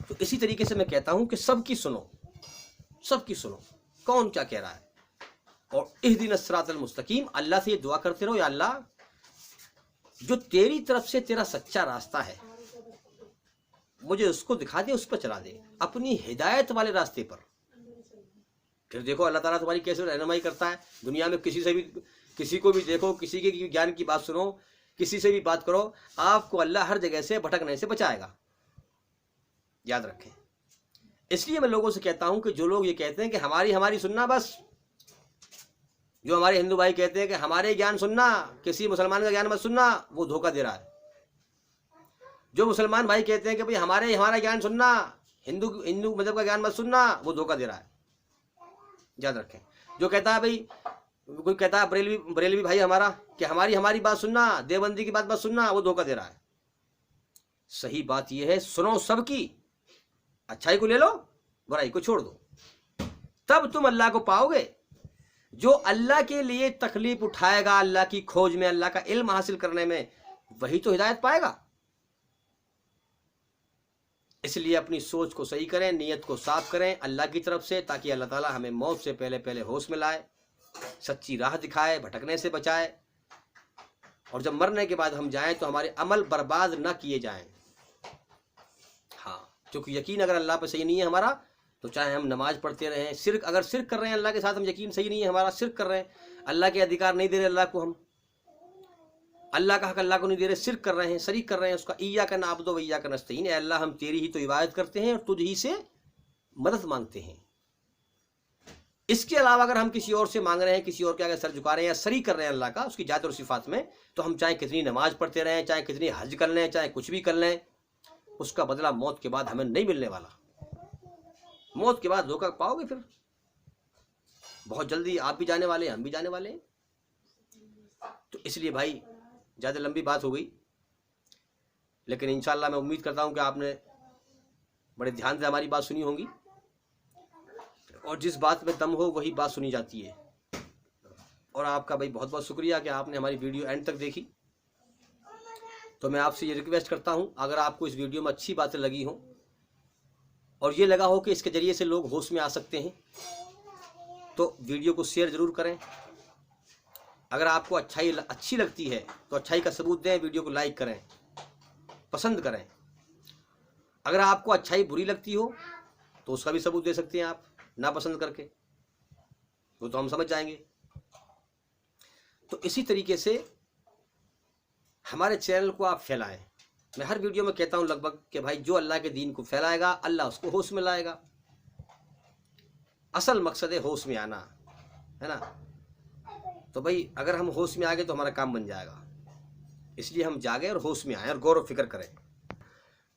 तो इसी तरीके से मैं कहता हूं कि सबकी सुनो, सबकी सुनो, कौन क्या कह रहा है। और इहदिनस सिरातल मुस्तकीम, अल्लाह से ये दुआ करते रहो, या अल्लाह जो तेरी तरफ से तेरा सच्चा रास्ता है, मुझे उसको दिखा दे, उस पर चला दे, अपनी हिदायत वाले रास्ते पर। फिर देखो अल्लाह ताला तुम्हारी कैसे रहनुमाई करता है। दुनिया में किसी को भी देखो, किसी के ज्ञान की बात सुनो, किसी से भी बात करो, आपको अल्लाह हर जगह से भटकने से बचाएगा, याद रखें। इसलिए मैं लोगों से कहता हूं कि जो लोग ये कहते हैं कि हमारी सुनना, बस जो हमारे हिंदू भाई कहते हैं कि हमारे ज्ञान सुनना, किसी मुसलमान का ज्ञान मत सुनना, वो धोखा दे रहा है। जो मुसलमान भाई कहते हैं कि भाई हमारा ज्ञान सुनना, हिंदू मजहब का ज्ञान मत सुनना, वो धोखा दे रहा है, याद रखें। जो कहता है भाई, कोई कहता है बरेलवी भाई हमारा कि हमारी बात सुनना, देवबंदी की बात मत सुनना, वो धोखा दे रहा है। सही बात यह है, सुनो सबकी, अच्छाई को ले लो, बुराई को छोड़ दो, तब तुम अल्लाह को पाओगे। जो अल्लाह के लिए तकलीफ उठाएगा, अल्लाह की खोज में, अल्लाह का इल्म हासिल करने में, वही तो हिदायत पाएगा। इसलिए अपनी सोच को सही करें, नीयत को साफ करें अल्लाह की तरफ से, ताकि अल्लाह ताला हमें मौत से पहले पहले होश में लाए, सच्ची राह दिखाए, भटकने से बचाए, और जब मरने के बाद हम जाएं तो हमारे अमल बर्बाद न किए जाएं। हाँ, क्योंकि यकीन अगर अल्लाह पे सही नहीं है हमारा, तो चाहे हम नमाज पढ़ते रहें, अगर शिर्क कर रहे हैं अल्लाह के साथ, हम यकीन सही नहीं है हमारा, शिर्क कर रहे हैं, अल्लाह के अधिकार नहीं दे रहे अल्लाह को, हम अल्लाह का हक अल्लाह को नहीं दे रहे, शिर्क कर रहे हैं, शरीक कर रहे हैं उसका। इय्याका नअबुदु व इय्याका नस्तईन, अल्लाह हम तेरी ही तो इबादत करते हैं और तुझ ही से मदद मांगते हैं। इसके अलावा अगर हम किसी और से मांग रहे हैं, किसी और के आगे सर झुका रहे हैं या शरीक कर रहे हैं अल्लाह का, उसकी जात और सिफात में, तो हम चाहे कितनी नमाज पढ़ते रहें, चाहे कितनी हज कर लें, चाहे कुछ भी कर लें, उसका बदला मौत के बाद हमें नहीं मिलने वाला। मौत के बाद धोखा पाओगे फिर। बहुत जल्दी आप भी जाने वाले हैं, हम भी जाने वाले हैं। तो इसलिए भाई ज़्यादा लंबी बात हो गई, लेकिन इंशाल्लाह मैं उम्मीद करता हूँ कि आपने बड़े ध्यान से हमारी बात सुनी होगी, और जिस बात में दम हो वही बात सुनी जाती है। और आपका भाई बहुत बहुत शुक्रिया कि आपने हमारी वीडियो एंड तक देखी। तो मैं आपसे ये रिक्वेस्ट करता हूँ, अगर आपको इस वीडियो में अच्छी बातें लगी हों और ये लगा हो कि इसके ज़रिए से लोग होश में आ सकते हैं, तो वीडियो को शेयर ज़रूर करें। अगर आपको अच्छाई अच्छी लगती है तो अच्छाई का सबूत दें, वीडियो को लाइक करें, पसंद करें। अगर आपको अच्छाई बुरी लगती हो तो उसका भी सबूत दे सकते हैं आप, ना पसंद करके, वो तो हम समझ जाएंगे। तो इसी तरीके से हमारे चैनल को आप फैलाएं। मैं हर वीडियो में कहता हूं लगभग कि भाई जो अल्लाह के दीन को फैलाएगा अल्लाह उसको होश में लाएगा। असल मकसद है होश में आना, है ना। तो भाई अगर हम होश में आ गए तो हमारा काम बन जाएगा, इसलिए हम जागे और होश में आए और गौर व फिक्र करें।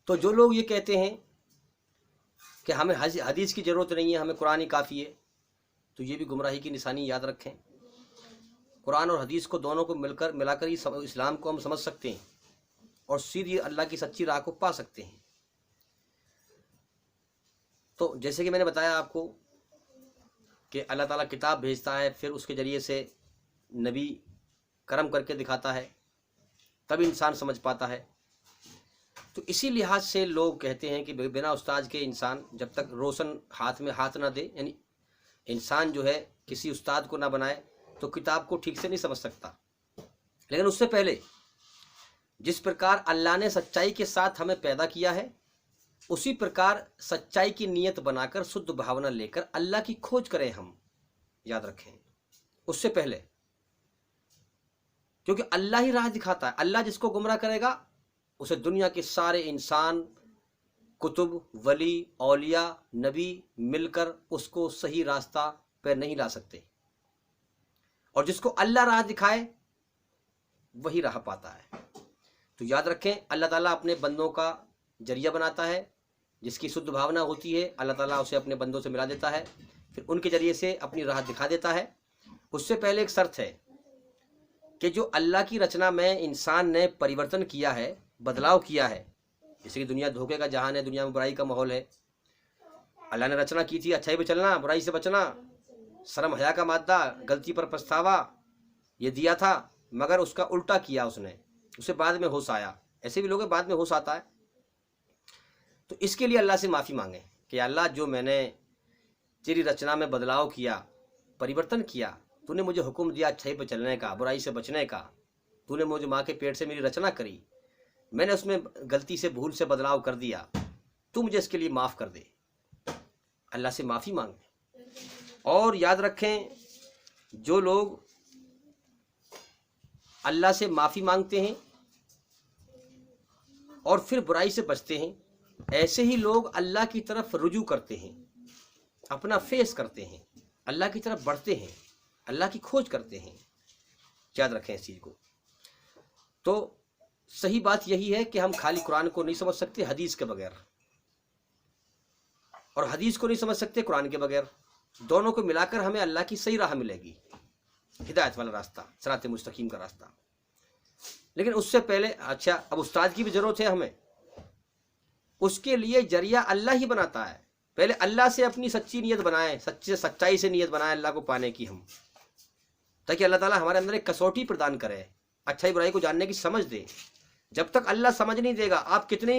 तो जो लोग ये कहते हैं कि हमें हदीस की ज़रूरत नहीं है, हमें कुरान ही काफ़ी है, तो ये भी गुमराही की निशानी। याद रखें, कुरान और हदीस को दोनों को मिलाकर ही इस्लाम को हम समझ सकते हैं और सीधी अल्लाह की सच्ची राह को पा सकते हैं। तो जैसे कि मैंने बताया आपको कि अल्लाह ताला किताब भेजता है, फिर उसके ज़रिए से नबी कर्म करके दिखाता है, तब इंसान समझ पाता है। तो इसी लिहाज से लोग कहते हैं कि बिना उस्ताद के इंसान जब तक रोशन हाथ में हाथ ना दे, यानी इंसान जो है किसी उस्ताद को ना बनाए, तो किताब को ठीक से नहीं समझ सकता। लेकिन उससे पहले जिस प्रकार अल्लाह ने सच्चाई के साथ हमें पैदा किया है, उसी प्रकार सच्चाई की नीयत बनाकर शुद्ध भावना लेकर अल्लाह की खोज करें हम। याद रखें, उससे पहले, क्योंकि अल्लाह ही राह दिखाता है। अल्लाह जिसको गुमराह करेगा उसे दुनिया के सारे इंसान, कुतुब, वली, औलिया, नबी मिलकर उसको सही रास्ता पर नहीं ला सकते, और जिसको अल्लाह राह दिखाए वही राह पाता है। तो याद रखें, अल्लाह ताला अपने बंदों का जरिया बनाता है। जिसकी शुद्ध भावना होती है अल्लाह ताला उसे अपने बंदों से मिला देता है, फिर उनके जरिए से अपनी राह दिखा देता है। उससे पहले एक शर्त है कि जो अल्लाह की रचना में इंसान ने परिवर्तन किया है, बदलाव किया है, जैसे कि दुनिया धोखे का जहान है, दुनिया में बुराई का माहौल है। अल्लाह ने रचना की थी अच्छाई पे चलना, बुराई से बचना, शर्म हया का मादा, गलती पर पछतावा, ये दिया था, मगर उसका उल्टा किया उसने, उसे बाद में होश आया। ऐसे भी लोग हैं बाद में होश आता है। तो इसके लिए अल्लाह से माफ़ी मांगे कि अल्लाह, जो मैंने तेरी रचना में बदलाव किया, परिवर्तन किया, तूने मुझे हुक्म दिया अच्छाई पर चलने का, बुराई से बचने का, तूने मुझे माँ के पेट से मेरी रचना करी, मैंने उसमें गलती से, भूल से बदलाव कर दिया, तू मुझे इसके लिए माफ़ कर दे। अल्लाह से माफ़ी मांगे। और याद रखें, जो लोग अल्लाह से माफ़ी मांगते हैं और फिर बुराई से बचते हैं, ऐसे ही लोग अल्लाह की तरफ रुजू करते हैं, अपना फेस करते हैं, अल्लाह की तरफ बढ़ते हैं, अल्लाह की खोज करते हैं। याद रखें इस चीज़ को। तो सही बात यही है कि हम खाली कुरान को नहीं समझ सकते हदीस के बगैर, और हदीस को नहीं समझ सकते कुरान के बगैर। दोनों को मिलाकर हमें अल्लाह की सही राह मिलेगी, हिदायत वाला रास्ता, सिरात मुस्तकीम का रास्ता। लेकिन उससे पहले, अच्छा, अब उस्ताद की भी ज़रूरत है हमें। उसके लिए जरिया अल्लाह ही बनाता है। पहले अल्लाह से अपनी सच्ची नीयत बनाएं, सच्चाई से नीयत बनाएं अल्लाह को पाने की हम, ताकि अल्लाह ताला हमारे अंदर एक कसौटी प्रदान करे, अच्छाई बुराई को जानने की समझ दे। जब तक अल्लाह समझ नहीं देगा, आप कितने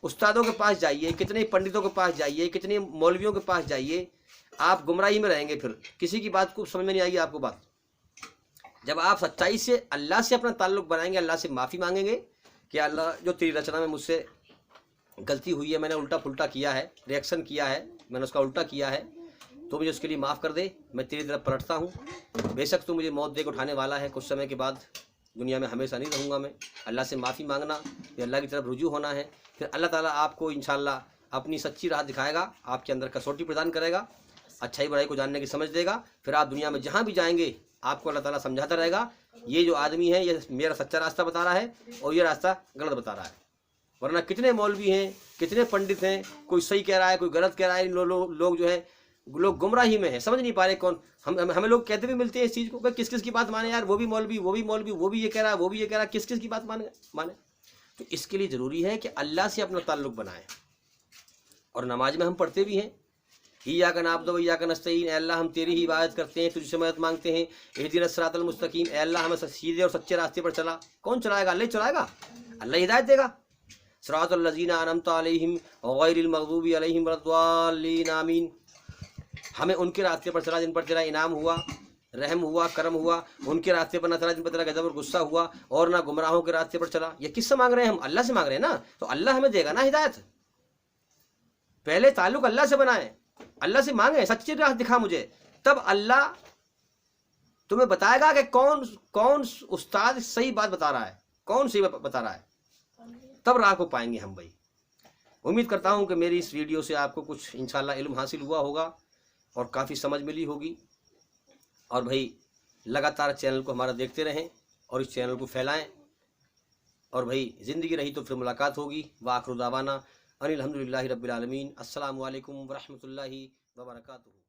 उस्तादों के पास जाइए, कितने पंडितों के पास जाइए, कितने मौलवियों के पास जाइए, आप गुमराही में रहेंगे। फिर किसी की बात को समझ में नहीं आएगी आपको बात। जब आप सच्चाई से अल्लाह से अपना ताल्लुक़ बनाएंगे, अल्लाह से माफ़ी मांगेंगे कि अल्लाह, जो तेरी रचना में मुझसे गलती हुई है, मैंने उल्टा पुल्टा किया है, रिएक्शन किया है, मैंने उसका उल्टा किया है, तो मुझे उसके लिए माफ़ कर दे, मैं तेरी तरफ पलटता हूँ। बेशक तू मुझे मौत दे के उठाने वाला है, कुछ समय के बाद दुनिया में हमेशा नहीं रहूँगा मैं। अल्लाह से माफ़ी मांगना, फिर अल्लाह की तरफ रुजू होना है। फिर अल्लाह ताला आपको इंशाअल्लाह अपनी सच्ची राह दिखाएगा, आपके अंदर कसौटी प्रदान करेगा, अच्छाई बुराई को जानने की समझ देगा। फिर आप दुनिया में जहाँ भी जाएंगे आपको अल्लाह ताला समझाता रहेगा, ये जो आदमी है ये मेरा सच्चा रास्ता बता रहा है और ये रास्ता गलत बता रहा है। वरना कितने मौलवी हैं, कितने पंडित हैं, कोई सही कह रहा है, कोई गलत कह रहा है। लोग जो है लोग गुमराही में है, समझ नहीं पा रहे कौन। हमें लोग कहते भी मिलते हैं इस चीज़ को, भाई किस किस की बात माने यार, वो भी मौलवी, वो भी मौलवी, वो भी ये कह रहा है, वो भी ये कह रहा है, किस किस की बात माने। तो इसके लिए ज़रूरी है कि अल्लाह से अपना ताल्लुक़ बनाएं। और नमाज में हम पढ़ते भी हैं, इय्याका नअबुदु व इय्याका नस्तईन, अल्लाह हम तेरी ही इबादत करते हैं, तुझसे मदद मांगते हैं। इहदिनस सिरातल मुस्तकीम, अल्लाह हमें सीधे और सच्चे रास्ते पर चला। कौन चलाएगा? अल्लाह ही चलाएगा, अल्लाह हिदायत देगा। सिरातल लज़ीना अनअमता अलैहिम गैरिल मग़दूबि अलैहिम वलद्दाल्लीन, आमीन। हमें उनके रास्ते पर चला जिन पर तेरा इनाम हुआ, रहम हुआ, करम हुआ। उनके रास्ते पर न चला जिन पर तेरा गज़ब और गुस्सा हुआ, और ना गुमराहों के रास्ते पर चला। ये किससे मांग रहे हैं हम? अल्लाह से मांग रहे हैं ना, तो अल्लाह हमें देगा ना हिदायत। पहले ताल्लुक़ अल्लाह से बनाए, अल्लाह से मांगे, सच्ची राह दिखा मुझे, तब अल्लाह तुम्हें बताएगा कि कौन उस्ताद सही बात बता रहा है, कौन सही बता रहा है, तब राह को पाएंगे हम भाई। उम्मीद करता हूं कि मेरी इस वीडियो से आपको कुछ इंशाल्लाह इल्म हासिल हुआ होगा और काफ़ी समझ मिली होगी। और भाई लगातार चैनल को हमारा देखते रहें और इस चैनल को फैलाएं। और भाई ज़िंदगी रही तो फिर मुलाकात होगी। व आखिरु दावाना अनिल हम्दुलिल्लाहि रब्बिल आलमीन। अस्सलामु अलैकुम व रहमतुल्लाहि व बरकातुहू।